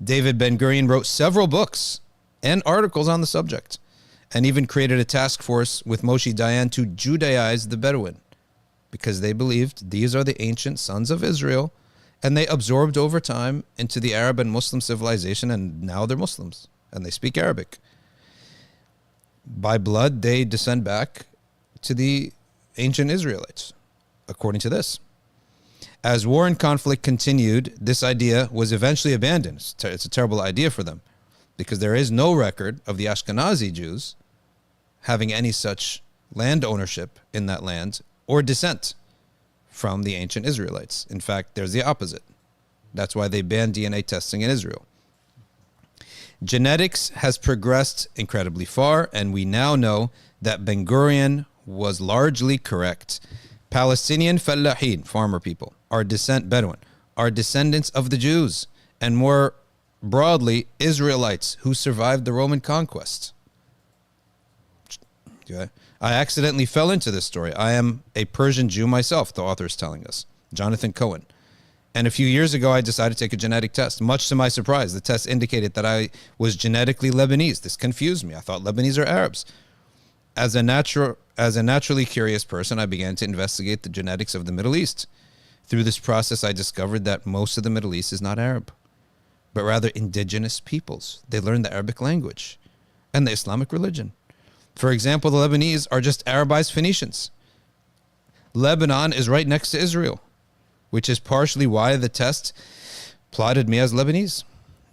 David Ben-Gurion wrote several books and articles on the subject, and even created a task force with Moshe Dayan to Judaize the Bedouin, because they believed these are the ancient sons of Israel, and they absorbed over time into the Arab and Muslim civilization, and now they're Muslims, and they speak Arabic. By blood, they descend back to the ancient Israelites, according to this. As war and conflict continued, this idea was eventually abandoned. It's a terrible idea for them, because there is no record of the Ashkenazi Jews having any such land ownership in that land or descent from the ancient Israelites. In fact, there's the opposite. That's why they banned DNA testing in Israel. Genetics has progressed incredibly far, and we now know that Ben-Gurion was largely correct. Palestinian Fallahin, farmer people, Bedouin, are descendants of the Jews, and more broadly, Israelites who survived the Roman conquest. Okay. I accidentally fell into this story. I am a Persian Jew myself, the author is telling us. Jonathan Cohen. And a few years ago, I decided to take a genetic test. Much to my surprise, the test indicated that I was genetically Lebanese. This confused me. I thought Lebanese are Arabs. As a naturally curious person, I began to investigate the genetics of the Middle East. Through this process, I discovered that most of the Middle East is not Arab, but rather indigenous peoples. They learned the Arabic language and the Islamic religion. For example, the Lebanese are just Arabized Phoenicians. Lebanon is right next to Israel, which is partially why the test plotted me as Lebanese.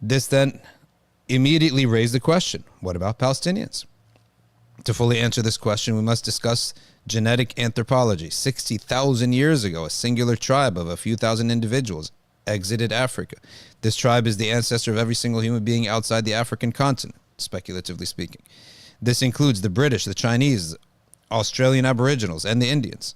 This then immediately raised the question, what about Palestinians? To fully answer this question, we must discuss genetic anthropology. 60,000 years ago, a singular tribe of a few thousand individuals exited Africa. This tribe is the ancestor of every single human being outside the African continent, speculatively speaking. This includes the British, the Chinese, Australian Aboriginals, and the Indians.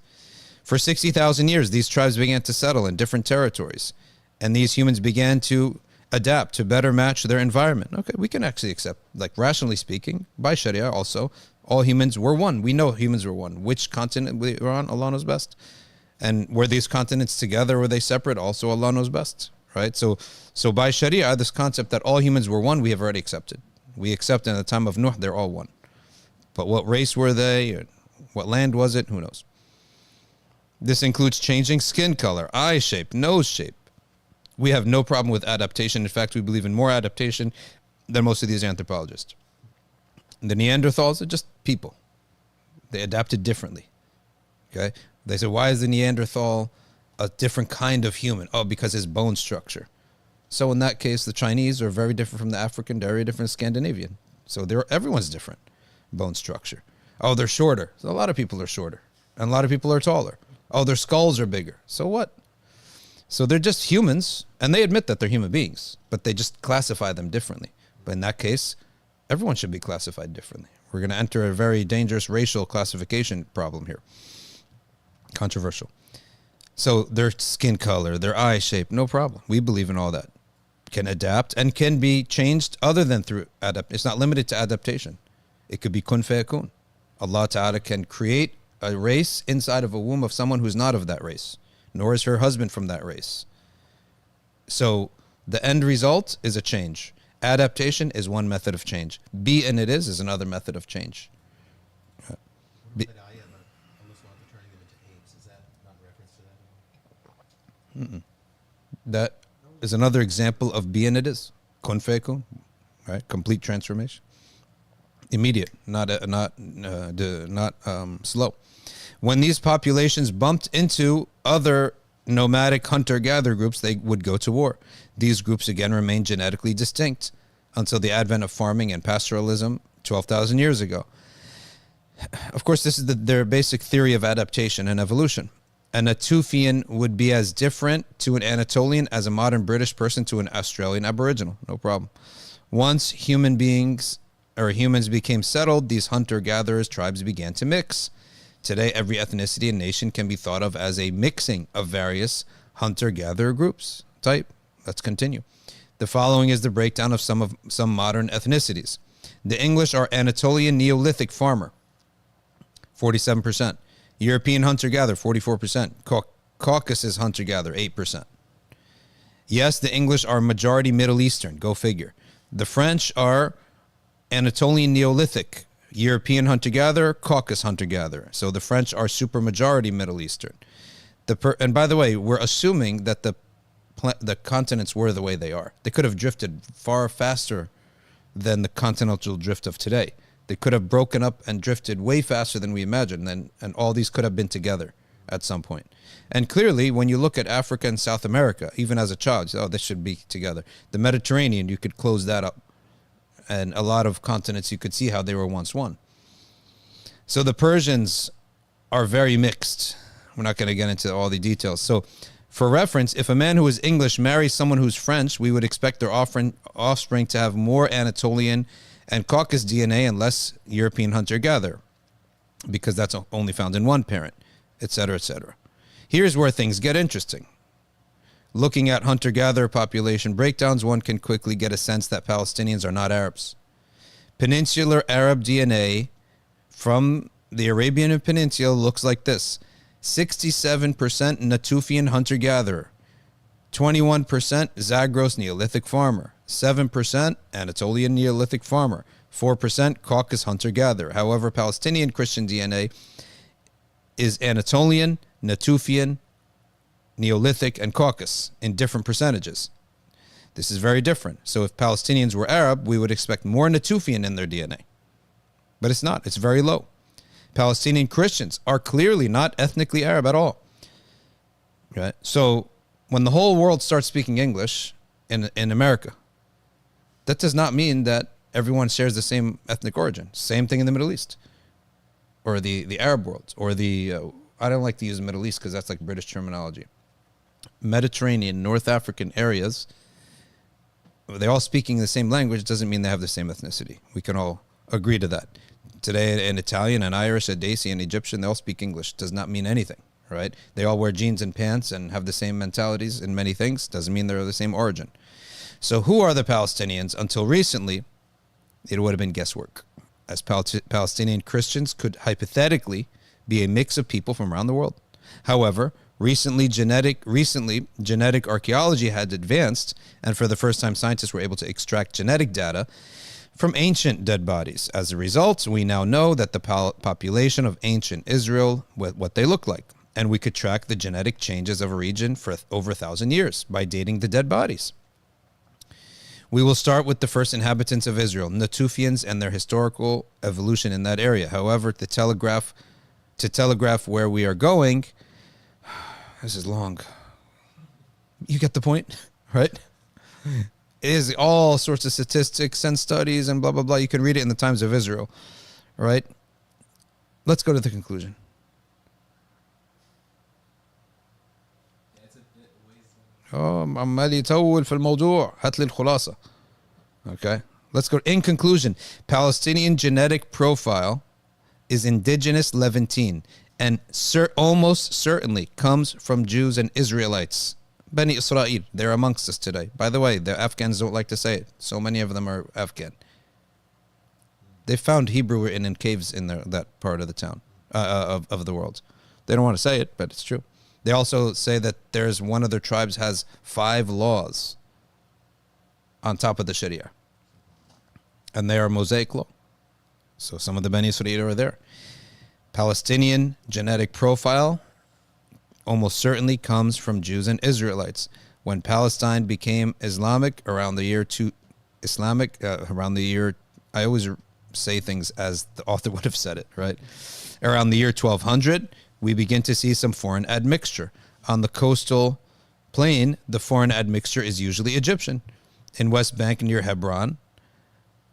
For 60,000 years, these tribes began to settle in different territories, and these humans began to adapt to better match their environment. Okay, we can actually accept, like rationally speaking, by Sharia also, all humans were one. We know humans were one. Which continent we were on, Allah knows best. And were these continents together or were they separate? Also, Allah knows best, right? So by Sharia, this concept that all humans were one, we have already accepted. We accept in the time of Nuh, they're all one. But what race were they? What land was it? Who knows? This includes changing skin color, eye shape, nose shape. We have no problem with adaptation. In fact, we believe in more adaptation than most of these anthropologists. The Neanderthals are just people. They adapted differently. Okay? They said, why is the Neanderthal a different kind of human? Oh, because his bone structure. So in that case, the Chinese are very different from the African, they're very different Scandinavian. So everyone's different bone structure. Oh, they're shorter. So a lot of people are shorter. And a lot of people are taller. Oh, their skulls are bigger. So what? So they're just humans, and they admit that they're human beings, but they just classify them differently. But in that case, everyone should be classified differently. We're going to enter a very dangerous racial classification problem here. Controversial. So their skin color, their eye shape, no problem. We believe in all that. Can adapt and can be changed other than through It's not limited to adaptation. It could be kun fayakun. Allah Ta'ala can create a race inside of a womb of someone who's not of that race, nor is her husband from that race. So the end result is a change. Adaptation is one method of change. Be and it is another method of change. What about that ayah about Allah SWT turning them into apes? Is that not reference to that? That is another example of be and it is. Kun fayakun, right? Complete transformation. Immediate, not slow. When these populations bumped into other nomadic hunter-gatherer groups, they would go to war. These groups again remained genetically distinct until the advent of farming and pastoralism 12,000 years ago. Of course, this is their basic theory of adaptation and evolution. A Natufian would be as different to an Anatolian as a modern British person to an Australian Aboriginal. No problem. Once humans became settled, these hunter-gatherers tribes began to mix. Today, every ethnicity and nation can be thought of as a mixing of various hunter-gatherer groups. Type. Let's continue. The following is the breakdown of some modern ethnicities. The English are Anatolian Neolithic farmer, 47%. European hunter-gatherer, 44%. Caucasus hunter-gatherer, 8%. Yes, the English are majority Middle Eastern. Go figure. The French are Anatolian Neolithic, European hunter-gatherer, Caucasus hunter-gatherer. So the French are supermajority Middle Eastern. And by the way, we're assuming that the continents were the way they are. They could have drifted far faster than the continental drift of today. They could have broken up and drifted way faster than we imagined, and all these could have been together at some point. And clearly, when you look at Africa and South America, even as a child, you say, oh, this should be together. The Mediterranean, you could close that up. And a lot of continents, you could see how they were once one. So the Persians are very mixed. We're not going to get into all the details. So for reference, if a man who is English marries someone who's French, we would expect their offspring to have more Anatolian and Caucasus DNA and less European hunter-gatherer, because that's only found in one parent, etc., etc. Here's where things get interesting. Looking at hunter-gatherer population breakdowns, one can quickly get a sense that Palestinians are not Arabs. Peninsular Arab DNA from the Arabian Peninsula looks like this. 67% Natufian hunter-gatherer, 21% Zagros Neolithic farmer, 7% Anatolian Neolithic farmer, 4% Caucasus hunter-gatherer. However, Palestinian Christian DNA is Anatolian, Natufian, Neolithic, and Caucasus in different percentages. This is very different. So if Palestinians were Arab, we would expect more Natufian in their DNA. But it's not. It's very low. Palestinian Christians are clearly not ethnically Arab at all. Right? So when the whole world starts speaking English in America, that does not mean that everyone shares the same ethnic origin. Same thing in the Middle East or the Arab world or I don't like to use the Middle East because that's like British terminology. Mediterranean, North African areas, they all speaking the same language doesn't mean they have the same ethnicity. We can all agree to that. Today, an Italian, an Irish, a Desi, an Egyptian, they all speak English. Does not mean anything, right? They all wear jeans and pants and have the same mentalities in many things. Doesn't mean they're the same origin. So who are the Palestinians? Until recently, it would have been guesswork, as Palestinian Christians could hypothetically be a mix of people from around the world. However, recently genetic archaeology had advanced, and for the first time scientists were able to extract genetic data from ancient dead bodies. As a result, we now know that the population of ancient Israel, what they look like, and we could track the genetic changes of a region for over 1,000 years by dating the dead bodies. We will start with the first inhabitants of Israel, Natufians, and their historical evolution in that area. However, to telegraph where we are going, this is long. You get the point, right? It is all sorts of statistics and studies and blah, blah, blah. You can read it in the Times of Israel, right? Let's go to the conclusion. عمال يطول في الموضوع هات لي الخلاصة. Okay, let's go. In conclusion, Palestinian genetic profile is indigenous Levantine and almost certainly comes from Jews and Israelites. Bani Israel, they're amongst us today. By the way, the Afghans don't like to say it. So many of them are Afghan. They found Hebrew in caves in that part of the town, of the world. They don't want to say it, but it's true. They also say that there's one of their tribes has 5 laws on top of the Sharia. And they are Mosaic law. So some of the Bani Israel are there. Palestinian genetic profile almost certainly comes from Jews and Israelites. When Palestine became Islamic around the year I always say things as the author would have said it, right? Around the year 1200, we begin to see some foreign admixture. On the coastal plain, the foreign admixture is usually Egyptian. In West Bank near Hebron,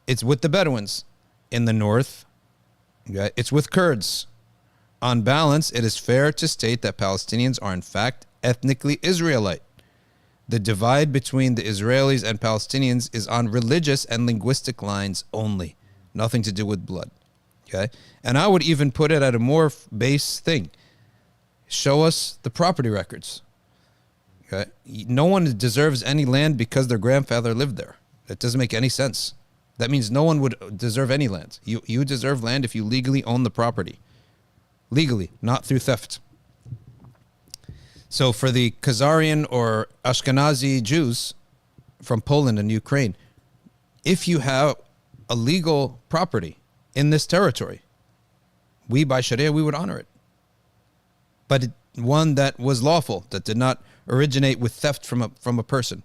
it's with the Bedouins. In the north, it's with Kurds. On balance, it is fair to state that Palestinians are in fact ethnically Israelite. The divide between the Israelis and Palestinians is on religious and linguistic lines only, nothing to do with blood. Okay? And I would even put it at a more base thing. Show us the property records. Okay? No one deserves any land because their grandfather lived there. That doesn't make any sense. That means no one would deserve any land. You deserve land if you legally own the property. Legally, not through theft. So for the Khazarian or Ashkenazi Jews from Poland and Ukraine, if you have a legal property in this territory, we by Sharia, we would honor it. But one that was lawful, that did not originate with theft from a person.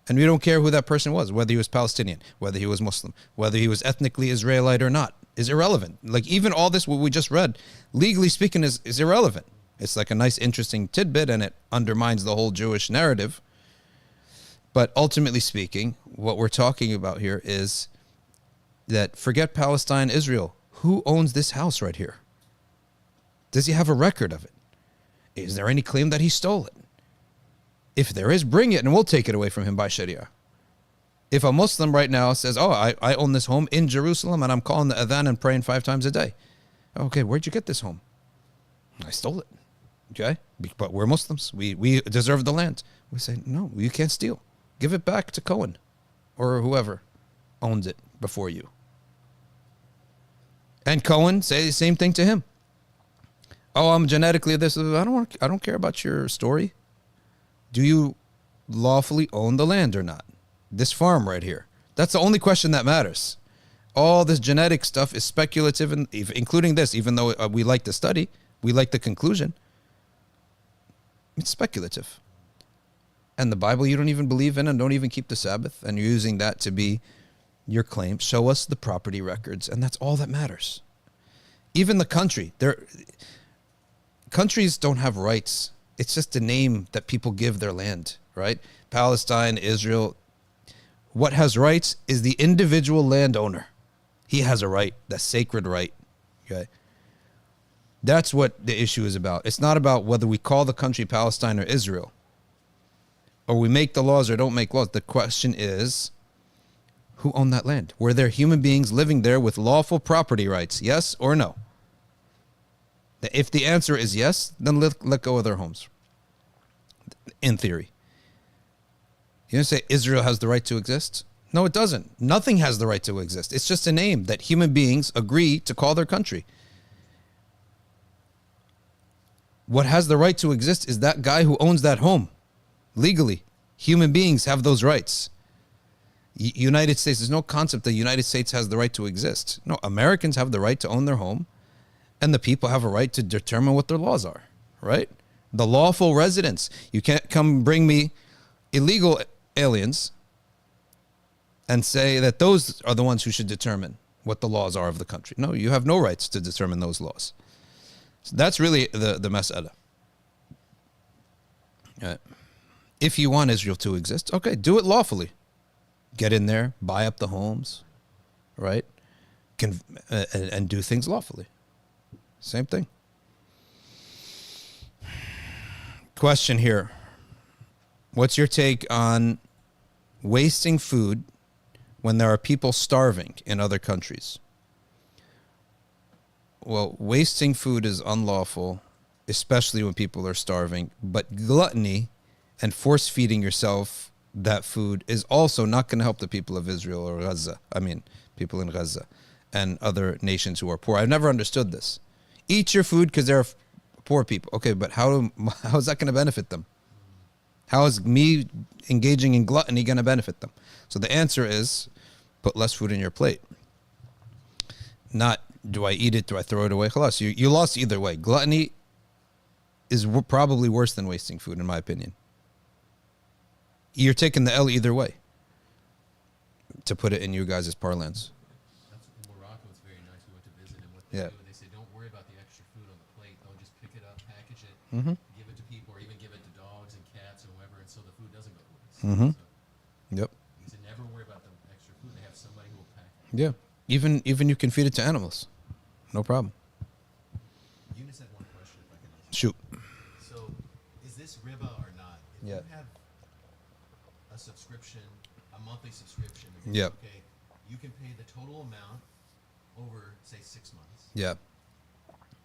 And we don't care who that person was, whether he was Palestinian, whether he was Muslim, whether he was ethnically Israelite or not, is irrelevant. Like even all this, what we just read, legally speaking, is irrelevant. It's like a nice, interesting tidbit, and it undermines the whole Jewish narrative. But ultimately speaking, what we're talking about here is that forget Palestine, Israel. Who owns this house right here? Does he have a record of it? Is there any claim that he stole it? If there is, bring it and we'll take it away from him by Sharia. If a Muslim right now says, oh, I own this home in Jerusalem and I'm calling the adhan and praying 5 times a day. Okay, where'd you get this home? I stole it. Okay, but we're Muslims. We deserve the land. We say, no, you can't steal. Give it back to Kohan or whoever owns it before you. And Kohan, say the same thing to him. Oh, I'm genetically this. I don't care about your story. Do you lawfully own the land or not? This farm right here. That's the only question that matters. All this genetic stuff is speculative, and including this, even though we like the study, we like the conclusion. It's speculative. And the Bible you don't even believe in and don't even keep the Sabbath, and you're using that to be your claim. Show us the property records, and that's all that matters. Even the country. Countries don't have rights. It's just a name that people give their land, right? Palestine, Israel. What has rights is the individual landowner. He has a right, that sacred right. Okay? That's what the issue is about. It's not about whether we call the country Palestine or Israel, or we make the laws or don't make laws. The question is, who owned that land? Were there human beings living there with lawful property rights? Yes or no? If the answer is yes, then let go of their homes. In theory. You don't say Israel has the right to exist? No, it doesn't. Nothing has the right to exist. It's just a name that human beings agree to call their country. What has the right to exist is that guy who owns that home. Legally. Human beings have those rights. United States, there's no concept that the United States has the right to exist. No, Americans have the right to own their home, and the people have a right to determine what their laws are, right? The lawful residents. You can't come bring me illegal aliens and say that those are the ones who should determine what the laws are of the country. No, you have no rights to determine those laws. So that's really the mas'ala. If you want Israel to exist, okay, do it lawfully. Get in there, buy up the homes, right? And do things lawfully. Same thing. Question here. What's your take on wasting food when there are people starving in other countries? Well, wasting food is unlawful, especially when people are starving. But gluttony and force feeding yourself that food is also not going to help the people of Israel or Gaza. I mean, people in Gaza and other nations who are poor. I've never understood this. Eat your food because they're poor people. Okay, but how is that going to benefit them? How is me engaging in gluttony going to benefit them? So the answer is, put less food in your plate. Not, do I eat it? Do I throw it away? Khalas, you lost either way. Gluttony is probably worse than wasting food, in my opinion. You're taking the L either way, to put it in you guys' parlance. That's in Morocco. It's very nice. We went to visit, and what Yeah. they do, they say, don't worry about the extra food on the plate. They'll just pick it up, package it, Mm-hmm. give it to people, or even give it to dogs and cats or whoever, and so the food doesn't go to waste. Mm-hmm. So Yep. he said, never worry about the extra food. They have somebody who will pack it. Yeah. Even you can feed it to animals. No problem. Eunice had one question, if I can ask. Shoot. So, is this riba or not? If Yeah. you have a subscription, a monthly subscription, Yeah. okay, you can pay the total amount over, say, 6 months, Yeah.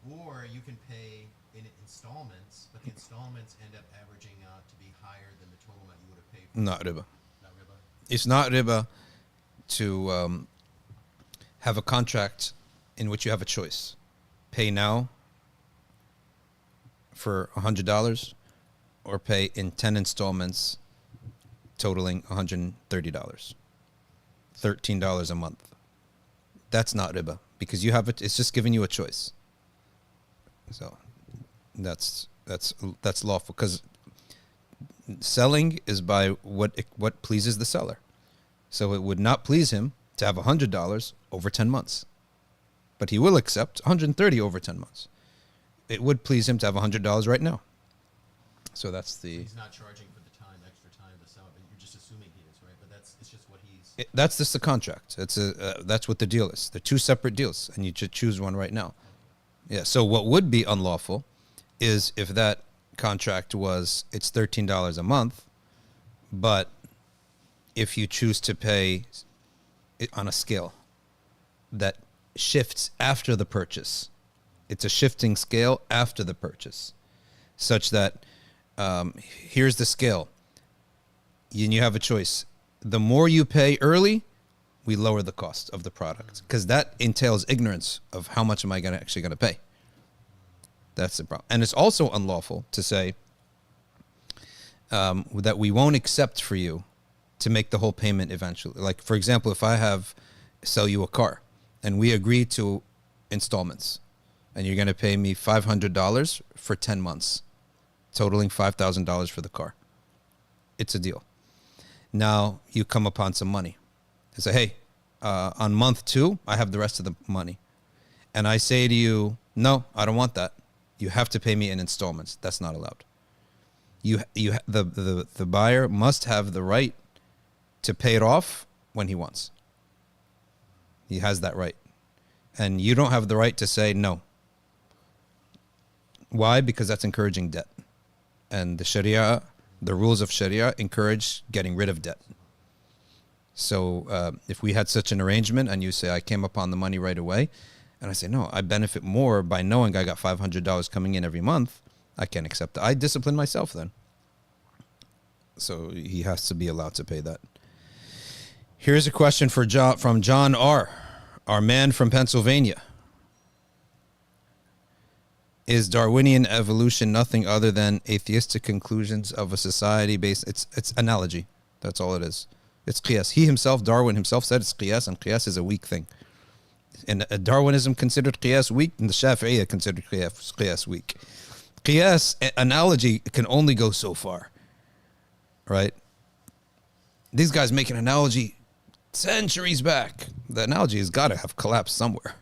or you can pay in installments, but the installments end up averaging out to be higher than the total amount you would have paid for. Not riba. Not riba? It's not riba to have a contract in which you have a choice. Pay now for $100 or pay in 10 installments totaling $130. $13 a month. That's not riba because you have it. It's just giving you a choice. So that's lawful because selling is by what pleases the seller. So it would not please him to have $100 over 10 months, but he will accept $130 over 10 months. It would please him to have $100 right now. So that's the. He's not charging for the time, extra time to sell, but you're just assuming he is, right? But it's just what he's. That's just the contract. That's what the deal is. They're two separate deals, and you should choose one right now. Yeah. So what would be unlawful is if that contract was it's $13 a month, but if you choose to pay it on a scale that shifts after the purchase, it's a shifting scale after the purchase, such that here's the scale. And you have a choice. The more you pay early, we lower the cost of the product because that entails ignorance of how much am I actually going to pay. That's the problem. And it's also unlawful to say, that we won't accept for you to make the whole payment eventually. Like, for example, if I sell you a car and we agree to installments and you're going to pay me $500 for 10 months, totaling $5,000 for the car. It's a deal. Now you come upon some money and say, hey, on month 2, I have the rest of the money. And I say to you, no, I don't want that. You have to pay me in installments. That's not allowed. The buyer must have the right to pay it off when he wants. He has that right. And you don't have the right to say no. Why? Because that's encouraging debt. And the Sharia, the rules of Sharia encourage getting rid of debt. So if we had such an arrangement and you say, I came upon the money right away, and I say, no, I benefit more by knowing I got $500 coming in every month, I can't accept that. I discipline myself then. So he has to be allowed to pay that. Here's a question from John R., our man from Pennsylvania. Is Darwinian evolution nothing other than atheistic conclusions of a society based? It's analogy. That's all it is. It's qiyas. He himself, Darwin himself, said it's qiyas, and qiyas is a weak thing. And Darwinism considered qiyas weak, and the Shafi'iyya considered qiyas weak. Qiyas, analogy, can only go so far. Right? These guys make an analogy centuries back. The analogy has got to have collapsed somewhere.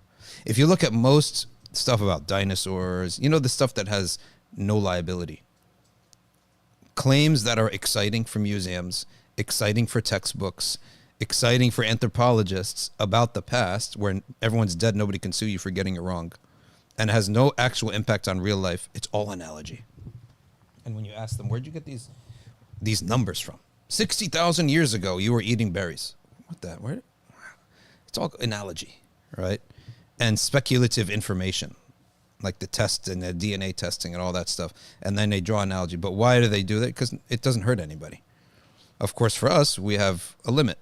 If you look at most stuff about dinosaurs, you know, the stuff that has no liability. Claims that are exciting for museums, exciting for textbooks, exciting for anthropologists about the past, where everyone's dead, nobody can sue you for getting it wrong, and has no actual impact on real life. It's all analogy. And when you ask them, where'd you get these numbers from? 60,000 years ago, you were eating berries. What the? Where? It's all analogy, right? And speculative information, like the test and the DNA testing and all that stuff. And then they draw analogy. But why do they do that? Because it doesn't hurt anybody. Of course, for us, we have a limit.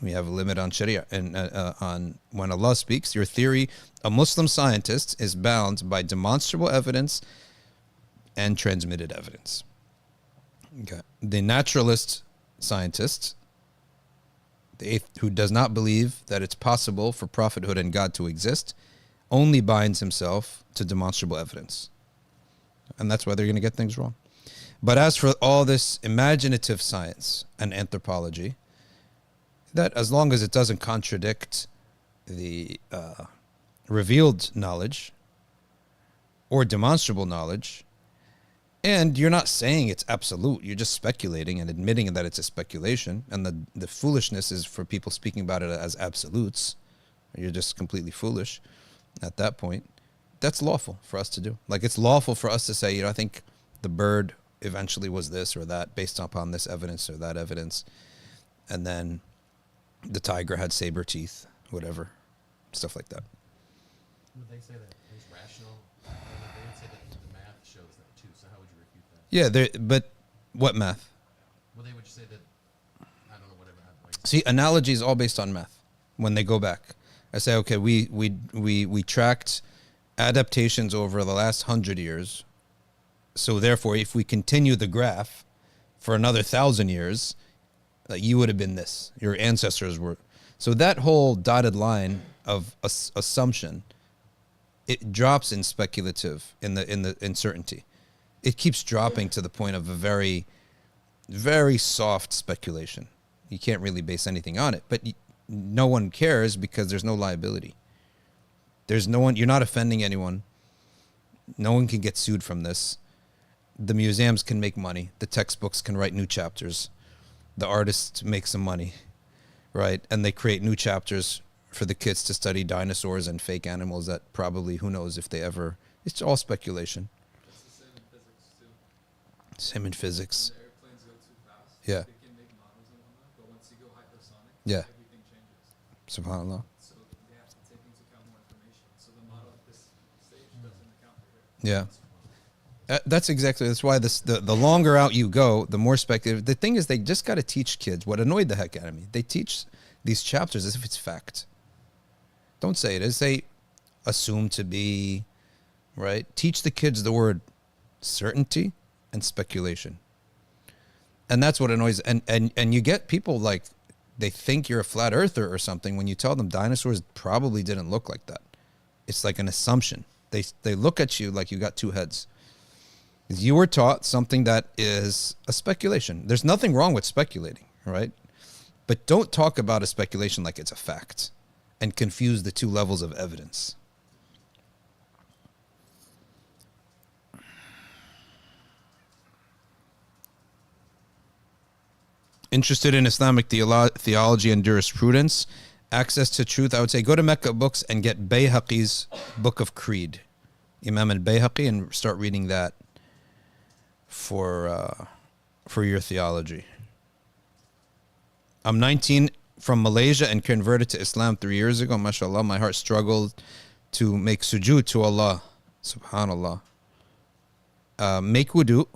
We have a limit on Sharia. And on when Allah speaks, your theory, a Muslim scientist is bound by demonstrable evidence and transmitted evidence. Okay. The naturalist scientist, who does not believe that it's possible for prophethood and God to exist, only binds himself to demonstrable evidence. And that's why they're going to get things wrong. But as for all this imaginative science and anthropology, that as long as it doesn't contradict the revealed knowledge or demonstrable knowledge, and you're not saying it's absolute, you're just speculating and admitting that it's a speculation, and the foolishness is for people speaking about it as absolutes. You're just completely foolish at that point. That's lawful for us to do. Like, it's lawful for us to say, you know, I think the bird eventually was this or that based upon this evidence or that evidence. And then the tiger had saber teeth, whatever, stuff like that. Would they say that it's rational? They would say that the math shows that too. So how would you refute that? Yeah, but what math? Well, they would just say that, I don't know, whatever. See, analogy is all based on math. When they go back, I say, okay, we tracked adaptations over the last 100 years. So therefore, if we continue the graph for another 1,000 years, you would have been this. Your ancestors were. So that whole dotted line of assumption, it drops in speculative, in the uncertainty. It keeps dropping to the point of a very, very soft speculation. You can't really base anything on it, but no one cares because there's no liability. There's no one. You're not offending anyone. No one can get sued from this. The museums can make money. The textbooks can write new chapters. The artists make some money, right? And they create new chapters for the kids to study dinosaurs and fake animals that probably, who knows if they ever, it's all speculation. It's the same in physics too. Same in physics. When the airplanes go too fast, Yeah. they can make models and whatnot, but once you go hypersonic, Yeah. everything changes. SubhanAllah. So they have to take into account more information. So the model at this stage doesn't account for it. Yeah. That's why the longer out you go, the more speculative. The thing is, they just got to teach kids what annoyed the heck out of me. They teach these chapters as if it's fact. Don't say it is. Say assume to be, right? Teach the kids the word certainty and speculation. And that's what annoys, and you get people like, they think you're a flat earther or something when you tell them dinosaurs probably didn't look like that. It's like an assumption. They look at you like you got two heads. You were taught something that is a speculation. There's nothing wrong with speculating, right? But don't talk about a speculation like it's a fact and confuse the two levels of evidence. Interested in Islamic theology and jurisprudence, access to truth, I would say go to Mecca Books and get Bayhaqi's Book of Creed, Imam al-Bayhaqi, and start reading that for your theology. I'm 19 from Malaysia and converted to Islam 3 years ago. MashaAllah, my heart struggled to make sujood to Allah. Subhanallah. Make wudu,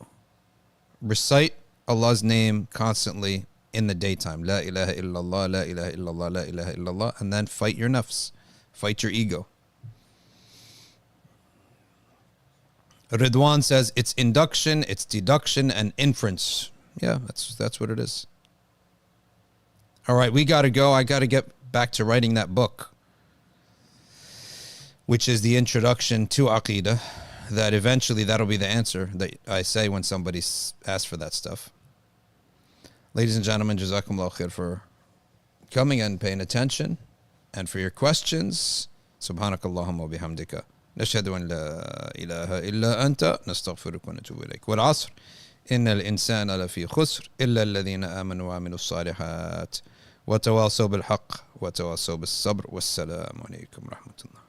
recite Allah's name constantly in the daytime. La ilaha illallah, la ilaha illallah, la ilaha illallah. And then fight your nafs. Fight your ego. Ridwan says it's induction, it's deduction, and inference. Yeah, that's what it is. All right, we got to go. I got to get back to writing that book, which is the introduction to Aqidah. That eventually that'll be the answer that I say when somebody asks for that stuff. Ladies and gentlemen, Jazakumullah khair for coming and paying attention and for your questions. Subhanakallahumma wa bihamdika. نشهد أن لا إله إلا أنت نستغفرك ونتوب إليك والعصر إن الإنسان لفي خسر إلا الذين آمنوا وعملوا الصالحات وتواصوا بالحق وتواصوا بالصبر والسلام عليكم ورحمة الله.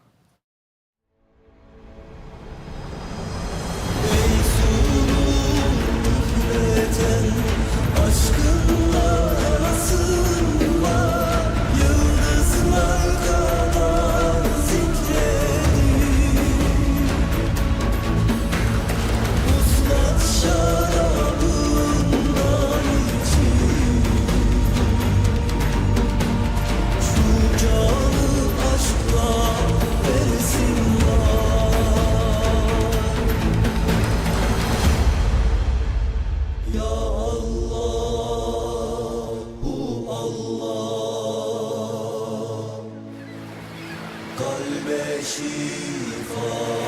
Kalbe şifa